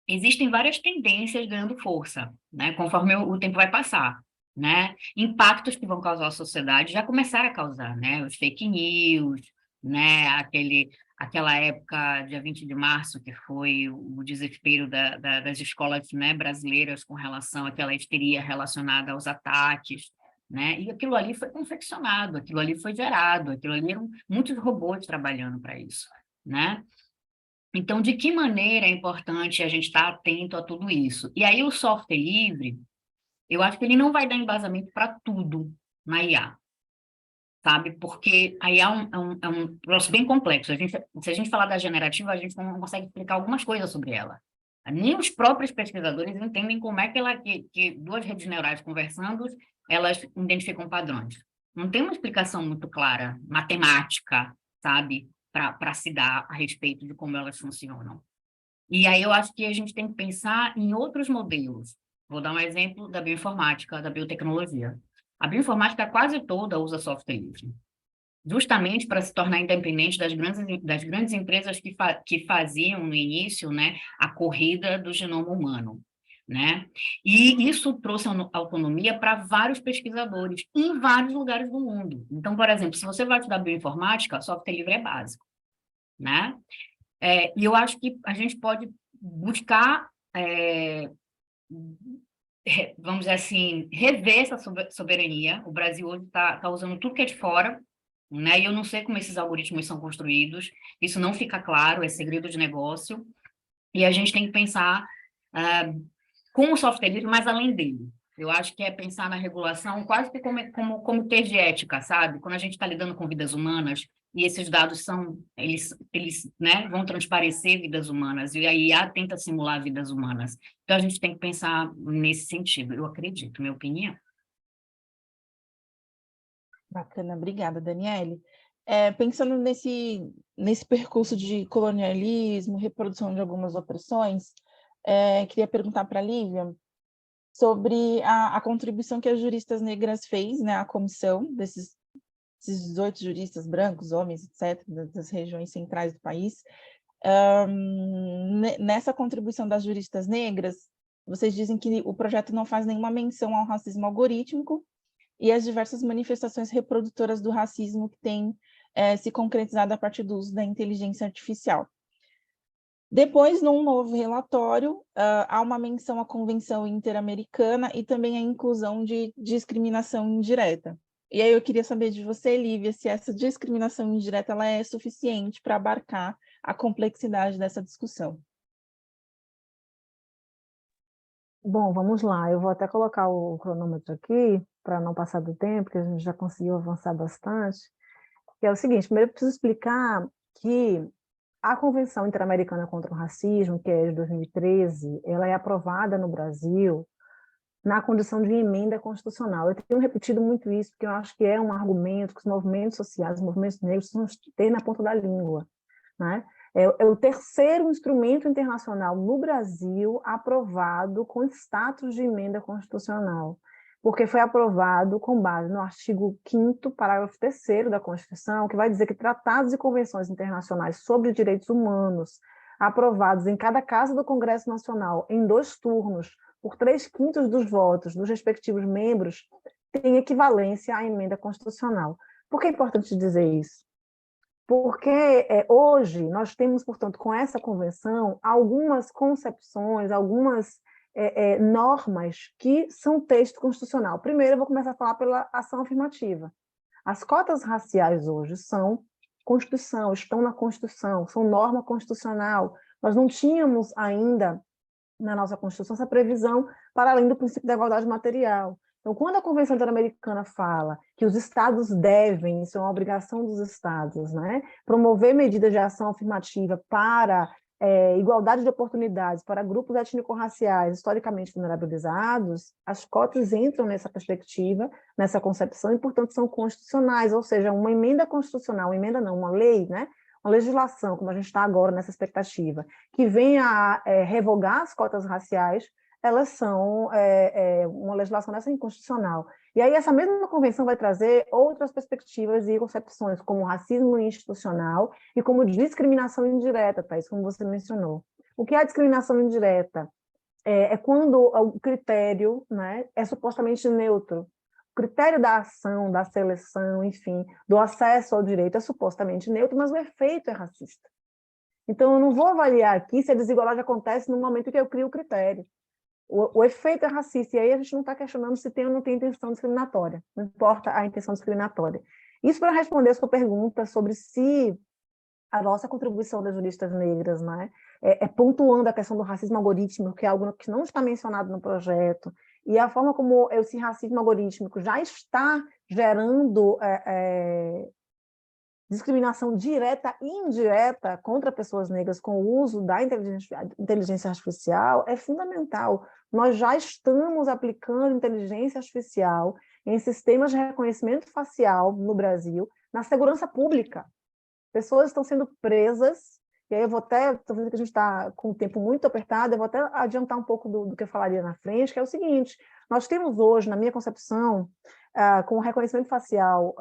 existem várias tendências ganhando força, né? Conforme o tempo vai passar. né? Impactos que vão causar à sociedade já começaram a causar, né? Os fake news, né? Aquela época, dia 20 de março, que foi o desespero das escolas, né, brasileiras com relação àquela histeria relacionada aos ataques, né? E aquilo ali foi confeccionado, aquilo ali foi gerado, aquilo ali eram muitos robôs trabalhando para isso, né? Então, de que maneira é importante a gente estar atento a tudo isso? E aí o software livre, eu acho que ele não vai dar embasamento para tudo na IA, sabe? Porque a IA é um troço bem complexo. Se a gente falar da generativa, a gente não consegue explicar algumas coisas sobre ela. Nem os próprios pesquisadores entendem como é que duas redes neurais conversando, elas identificam padrões. Não tem uma explicação muito clara, matemática, sabe? Para se dar a respeito de como elas funcionam. E aí eu acho que a gente tem que pensar em outros modelos. Vou dar um exemplo da bioinformática, da biotecnologia. A bioinformática quase toda usa software livre, justamente para se tornar independente das grandes empresas que faziam no início, né, a corrida do genoma humano, né? E isso trouxe autonomia para vários pesquisadores em vários lugares do mundo. Então, por exemplo, se você vai estudar bioinformática, software livre é básico, né? E eu acho que a gente pode buscar, vamos dizer assim, rever essa soberania. O Brasil hoje está usando tudo que é de fora, né? E eu não sei como esses algoritmos são construídos, isso não fica claro, é segredo de negócio, e a gente tem que pensar com o software livre, mas além dele. Eu acho que é pensar na regulação quase que como ter de ética, sabe? Quando a gente está lidando com vidas humanas, e esses dados eles né, vão transparecer vidas humanas, e a IA tenta simular vidas humanas. Então, a gente tem que pensar nesse sentido, eu acredito, minha opinião. Bacana, obrigada, Daniele. Pensando nesse percurso de colonialismo, reprodução de algumas opressões, queria perguntar para a Lívia sobre a contribuição que as juristas negras fez, né, à comissão esses 18 juristas brancos, homens, etc., das regiões centrais do país. Nessa contribuição das juristas negras, vocês dizem que o projeto não faz nenhuma menção ao racismo algorítmico e as diversas manifestações reprodutoras do racismo que têm se concretizado a partir do uso da inteligência artificial. Depois, num novo relatório, há uma menção à Convenção Interamericana e também a inclusão de discriminação indireta. E aí eu queria saber de você, Lívia, se essa discriminação indireta ela é suficiente para abarcar a complexidade dessa discussão. Bom, vamos lá. Eu vou até colocar o cronômetro aqui, para não passar do tempo, porque a gente já conseguiu avançar bastante. Que é o seguinte, primeiro eu preciso explicar que a Convenção Interamericana contra o Racismo, que é de 2013, ela é aprovada no Brasil na condição de emenda constitucional. Eu tenho repetido muito isso, porque eu acho que é um argumento que os movimentos sociais, os movimentos negros, precisam ter na ponta da língua, né? É o terceiro instrumento internacional no Brasil aprovado com status de emenda constitucional, porque foi aprovado com base no artigo 5º, parágrafo 3º da Constituição, que vai dizer que tratados e convenções internacionais sobre direitos humanos, aprovados em cada casa do Congresso Nacional em 2 turnos, por 3/5 dos votos dos respectivos membros, têm equivalência à emenda constitucional. Por que é importante dizer isso? Porque hoje nós temos, portanto, com essa convenção, algumas concepções, algumas normas que são texto constitucional. Primeiro, eu vou começar a falar pela ação afirmativa. As cotas raciais hoje são Constituição, estão na Constituição, são norma constitucional. Nós não tínhamos ainda na nossa Constituição essa previsão para além do princípio da igualdade material. Então, quando a Convenção Interamericana fala que os Estados devem, isso é uma obrigação dos Estados, né, promover medidas de ação afirmativa para igualdade de oportunidades para grupos étnico-raciais historicamente vulnerabilizados, as cotas entram nessa perspectiva, nessa concepção, e, portanto, são constitucionais, ou seja, uma emenda constitucional, uma emenda não, uma lei, né, uma legislação, como a gente está agora nessa expectativa, que venha a revogar as cotas raciais, elas são uma legislação dessa inconstitucional. E aí essa mesma convenção vai trazer outras perspectivas e concepções, como racismo institucional e como discriminação indireta, Thaís, como você mencionou. O que é a discriminação indireta? é quando o critério, né, é supostamente neutro. O critério da ação, da seleção, enfim, do acesso ao direito é supostamente neutro, mas o efeito é racista. Então, eu não vou avaliar aqui se a desigualdade acontece no momento em que eu crio o critério. O efeito é racista, e aí a gente não está questionando se tem ou não tem intenção discriminatória, não importa a intenção discriminatória. Isso para responder a sua pergunta sobre se a nossa contribuição das juristas negras, né, pontuando a questão do racismo algorítmico, que é algo que não está mencionado no projeto, e a forma como esse racismo algorítmico já está gerando discriminação direta e indireta contra pessoas negras com o uso da inteligência artificial é fundamental. Nós já estamos aplicando inteligência artificial em sistemas de reconhecimento facial no Brasil, na segurança pública. Pessoas estão sendo presas, e aí eu vou até, estou vendo que a gente está com o tempo muito apertado, eu vou até adiantar um pouco do que eu falaria na frente, que é o seguinte: nós temos hoje, na minha concepção, com o reconhecimento facial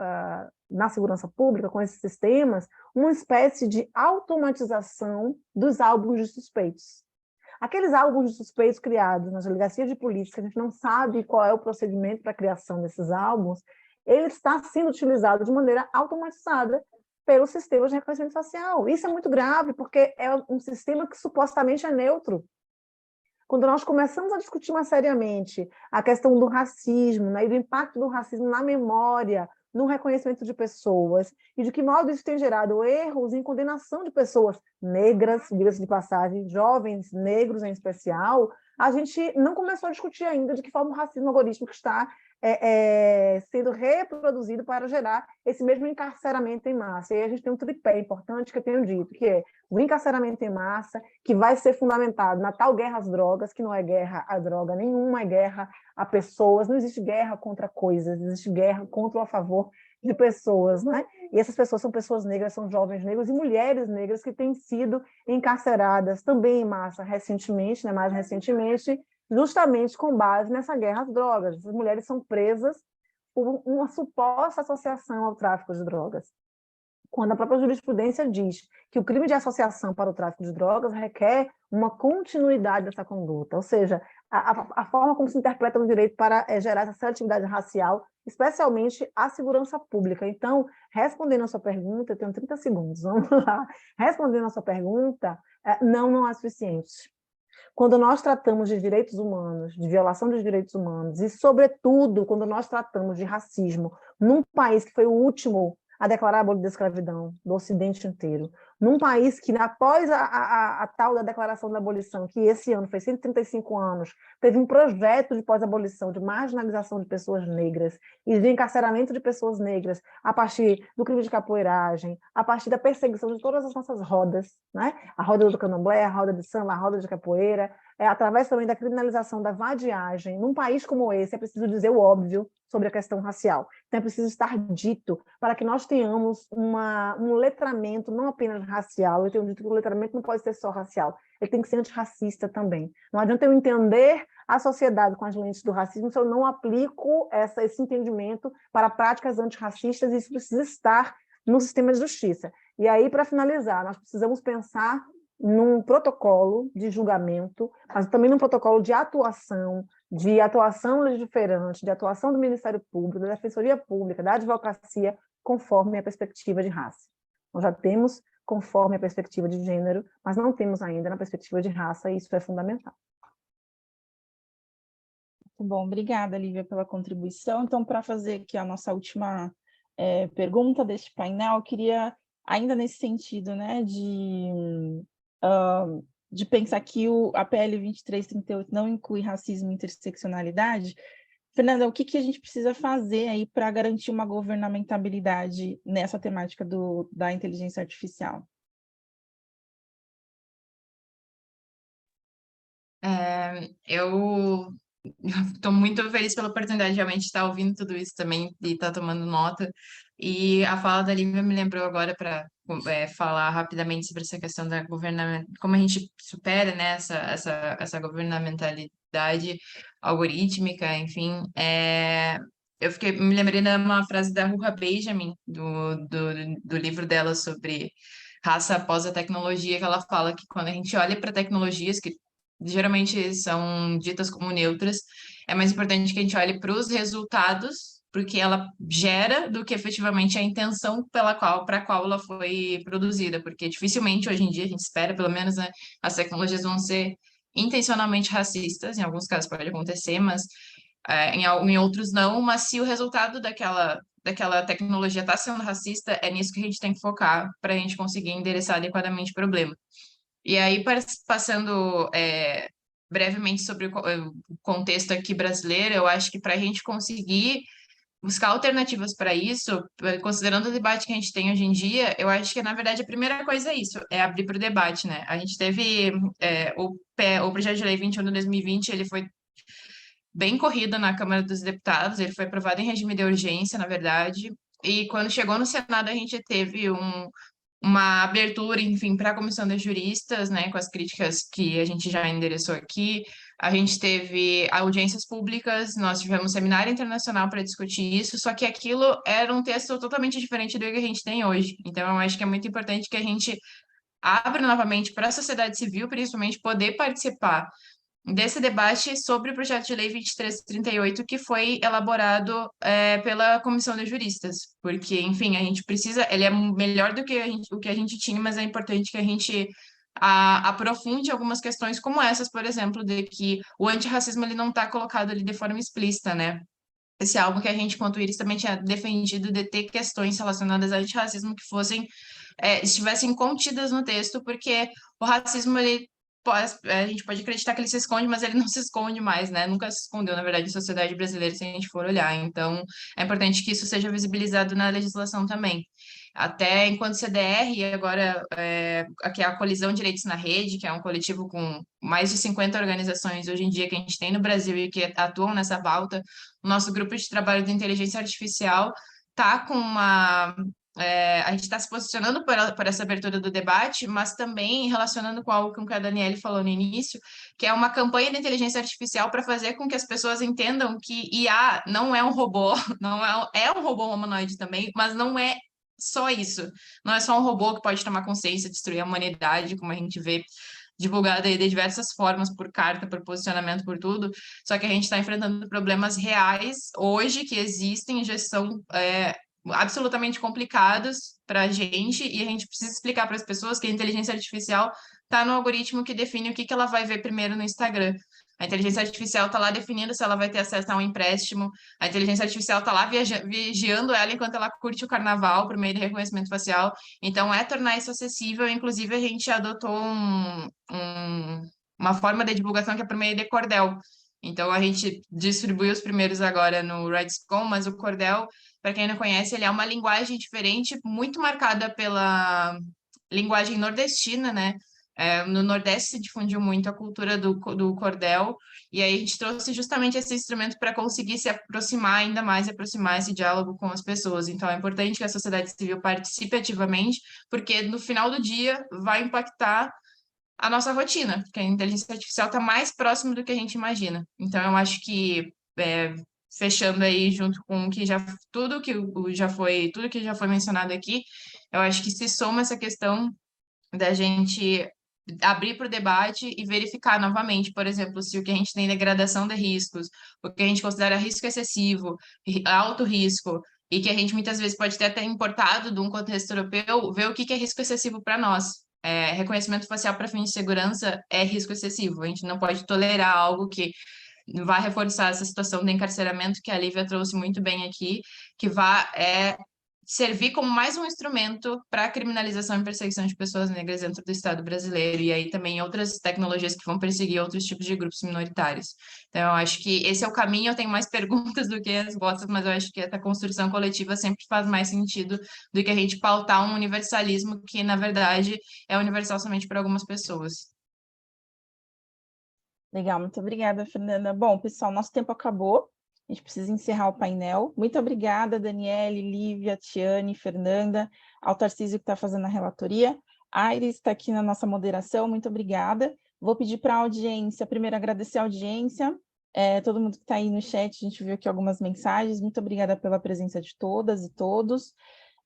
na segurança pública, com esses sistemas, uma espécie de automatização dos álbuns de suspeitos. Aqueles álbuns de suspeitos criados nas delegacias de polícia, que a gente não sabe qual é o procedimento para a criação desses álbuns, ele está sendo utilizado de maneira automatizada pelos sistemas de reconhecimento facial. Isso é muito grave, porque é um sistema que supostamente é neutro. Quando nós começamos a discutir mais seriamente a questão do racismo, né, e do impacto do racismo na memória, no reconhecimento de pessoas, e de que modo isso tem gerado erros em condenação de pessoas negras, diga-se de passagem, jovens negros em especial, a gente não começou a discutir ainda de que forma o racismo algorítmico está sendo reproduzido para gerar esse mesmo encarceramento em massa. E aí a gente tem um tripé importante que eu tenho dito, que é o encarceramento em massa, que vai ser fundamentado na tal guerra às drogas, que não é guerra à droga nenhuma, é guerra a pessoas, não existe guerra contra coisas, existe guerra contra ou a favor de pessoas, né? E essas pessoas são pessoas negras, são jovens negros e mulheres negras que têm sido encarceradas também em massa recentemente, né, mais recentemente, justamente com base nessa guerra às drogas. Essas mulheres são presas por uma suposta associação ao tráfico de drogas, quando a própria jurisprudência diz que o crime de associação para o tráfico de drogas requer uma continuidade dessa conduta, ou seja, a forma como se interpreta o direito para gerar essa seletividade racial, especialmente a segurança pública. Então, respondendo a sua pergunta, eu tenho 30 segundos, vamos lá. Respondendo a sua pergunta, não é suficiente. Quando nós tratamos de direitos humanos, de violação dos direitos humanos, e, sobretudo, quando nós tratamos de racismo num país que foi o último a declarar a abolição da escravidão do Ocidente inteiro, num país que, após a tal da declaração da abolição, que esse ano fez 135 anos, teve um projeto de pós-abolição, de marginalização de pessoas negras e de encarceramento de pessoas negras a partir do crime de capoeiragem, a partir da perseguição de todas as nossas rodas, né? A roda do candomblé, a roda de samba, a roda de capoeira, através também da criminalização da vadiagem. Num país como esse, é preciso dizer o óbvio sobre a questão racial. Então, é preciso estar dito para que nós tenhamos um letramento não apenas racial. Eu tenho dito que o letramento não pode ser só racial, ele tem que ser antirracista também. Não adianta eu entender a sociedade com as lentes do racismo se eu não aplico esse entendimento para práticas antirracistas, e isso precisa estar no sistema de justiça. E aí, para finalizar, nós precisamos pensar num protocolo de julgamento, mas também num protocolo de atuação legiferante, de atuação do Ministério Público, da Defensoria Pública, da Advocacia, conforme a perspectiva de raça. Nós já temos conforme a perspectiva de gênero, mas não temos ainda na perspectiva de raça, e isso é fundamental. Muito bom, obrigada, Lívia, pela contribuição. Então, para fazer aqui a nossa última pergunta deste painel, eu queria, ainda nesse sentido, né, de pensar que a PL 2338 não inclui racismo e interseccionalidade. Fernanda, o que a gente precisa fazer aí para garantir uma governamentabilidade nessa temática da inteligência artificial? Eu estou muito feliz pela oportunidade de realmente estar ouvindo tudo isso também e estar tomando nota. E a fala da Lívia me lembrou agora para falar rapidamente sobre essa questão da como a gente supera, né, essa governamentalidade algorítmica, enfim. Me lembrei de uma frase da Ruha Benjamin, do livro dela sobre raça após a tecnologia, que ela fala que quando a gente olha para tecnologias que geralmente são ditas como neutras, é mais importante que a gente olhe para os resultados, porque ela gera, do que efetivamente a intenção para a qual ela foi produzida, porque dificilmente hoje em dia a gente espera, pelo menos, né, as tecnologias vão ser intencionalmente racistas, em alguns casos pode acontecer, mas em outros não, mas se o resultado daquela tecnologia está sendo racista, é nisso que a gente tem que focar para a gente conseguir endereçar adequadamente o problema. E aí, passando brevemente sobre o contexto aqui brasileiro, eu acho que para a gente conseguir buscar alternativas para isso, considerando o debate que a gente tem hoje em dia, eu acho que, na verdade, a primeira coisa é isso, é abrir para o debate, né? A gente teve o projeto de lei 21 de 2020, ele foi bem corrido na Câmara dos Deputados, ele foi aprovado em regime de urgência, na verdade, e quando chegou no Senado, a gente teve uma abertura, enfim, para a comissão de juristas, né, com as críticas que a gente já endereçou aqui. A gente teve audiências públicas, nós tivemos seminário internacional para discutir isso, só que aquilo era um texto totalmente diferente do que a gente tem hoje. Então, eu acho que é muito importante que a gente abra novamente para a sociedade civil, principalmente, poder participar desse debate sobre o projeto de lei 2338 que foi elaborado pela Comissão de Juristas, porque, enfim, a gente precisa, ele é melhor do que o que a gente tinha, mas é importante que a gente aprofunde algumas questões como essas, por exemplo, de que o antirracismo ele não está colocado ali de forma explícita, né? Esse é algo que a gente, quanto íris, também tinha defendido de ter questões relacionadas ao antirracismo que estivessem contidas no texto, porque o racismo, a gente pode acreditar que ele se esconde, mas ele não se esconde mais, né? Nunca se escondeu, na verdade, em sociedade brasileira, se a gente for olhar. Então, é importante que isso seja visibilizado na legislação também. Até enquanto CDR, e agora aqui é a Colisão Direitos na Rede, que é um coletivo com mais de 50 organizações hoje em dia que a gente tem no Brasil e que atuam nessa pauta, o nosso grupo de trabalho de inteligência artificial está com a gente está se posicionando por essa abertura do debate, mas também relacionando com algo que a Daniele falou no início, que é uma campanha de inteligência artificial para fazer com que as pessoas entendam que IA não é um robô, não é um robô humanoide também, mas não é só isso. Não é só um robô que pode tomar consciência, destruir a humanidade, como a gente vê divulgada aí de diversas formas, por carta, por posicionamento, por tudo, só que a gente está enfrentando problemas reais hoje que existem e já são absolutamente complicados para a gente, e a gente precisa explicar para as pessoas que a inteligência artificial está no algoritmo que define o que ela vai ver primeiro no Instagram. A inteligência artificial está lá definindo se ela vai ter acesso a um empréstimo, a inteligência artificial está lá vigiando ela enquanto ela curte o carnaval por meio de reconhecimento facial. Então, tornar isso acessível. Inclusive, a gente adotou uma forma de divulgação que é por meio de cordel. Então, a gente distribuiu os primeiros agora no RedScom, mas o cordel, para quem não conhece, ele é uma linguagem diferente, muito marcada pela linguagem nordestina, né? No Nordeste se difundiu muito a cultura do cordel, e aí a gente trouxe justamente esse instrumento para conseguir se aproximar ainda mais, aproximar esse diálogo com as pessoas. Então, é importante que a sociedade civil participe ativamente, porque no final do dia vai impactar a nossa rotina, porque a inteligência artificial está mais próximo do que a gente imagina. Então, eu acho que, fechando aí junto com tudo que já foi mencionado aqui, eu acho que se soma essa questão da gente abrir para o debate e verificar novamente, por exemplo, se o que a gente tem de gradação de riscos, o que a gente considera risco excessivo, alto risco, e que a gente muitas vezes pode ter até importado de um contexto europeu, ver o que é risco excessivo para nós. Reconhecimento facial para fins de segurança é risco excessivo. A gente não pode tolerar algo que vai reforçar essa situação de encarceramento que a Lívia trouxe muito bem aqui, que vai servir como mais um instrumento para a criminalização e perseguição de pessoas negras dentro do Estado brasileiro, e aí também outras tecnologias que vão perseguir outros tipos de grupos minoritários. Então, eu acho que esse é o caminho. Eu tenho mais perguntas do que respostas, mas eu acho que essa construção coletiva sempre faz mais sentido do que a gente pautar um universalismo que, na verdade, é universal somente para algumas pessoas. Legal, muito obrigada, Fernanda. Bom, pessoal, nosso tempo acabou. A gente precisa encerrar o painel. Muito obrigada, Daniele, Lívia, Tiane, Fernanda, ao Tarcísio que está fazendo a relatoria. A Iris está aqui na nossa moderação, muito obrigada. Vou pedir para a audiência, primeiro agradecer a audiência, todo mundo que está aí no chat, a gente viu aqui algumas mensagens, muito obrigada pela presença de todas e todos.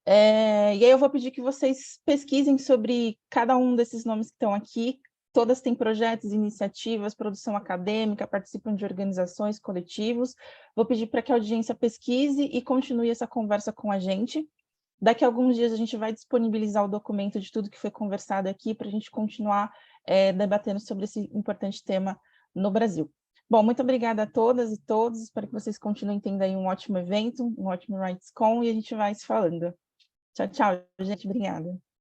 E aí eu vou pedir que vocês pesquisem sobre cada um desses nomes que estão aqui, todas têm projetos, iniciativas, produção acadêmica, participam de organizações, coletivos. Vou pedir para que a audiência pesquise e continue essa conversa com a gente. Daqui a alguns dias a gente vai disponibilizar o documento de tudo que foi conversado aqui para a gente continuar debatendo sobre esse importante tema no Brasil. Bom, muito obrigada a todas e todos, espero que vocês continuem tendo aí um ótimo evento, um ótimo RightsCon, e a gente vai se falando. Tchau, tchau, gente, obrigada.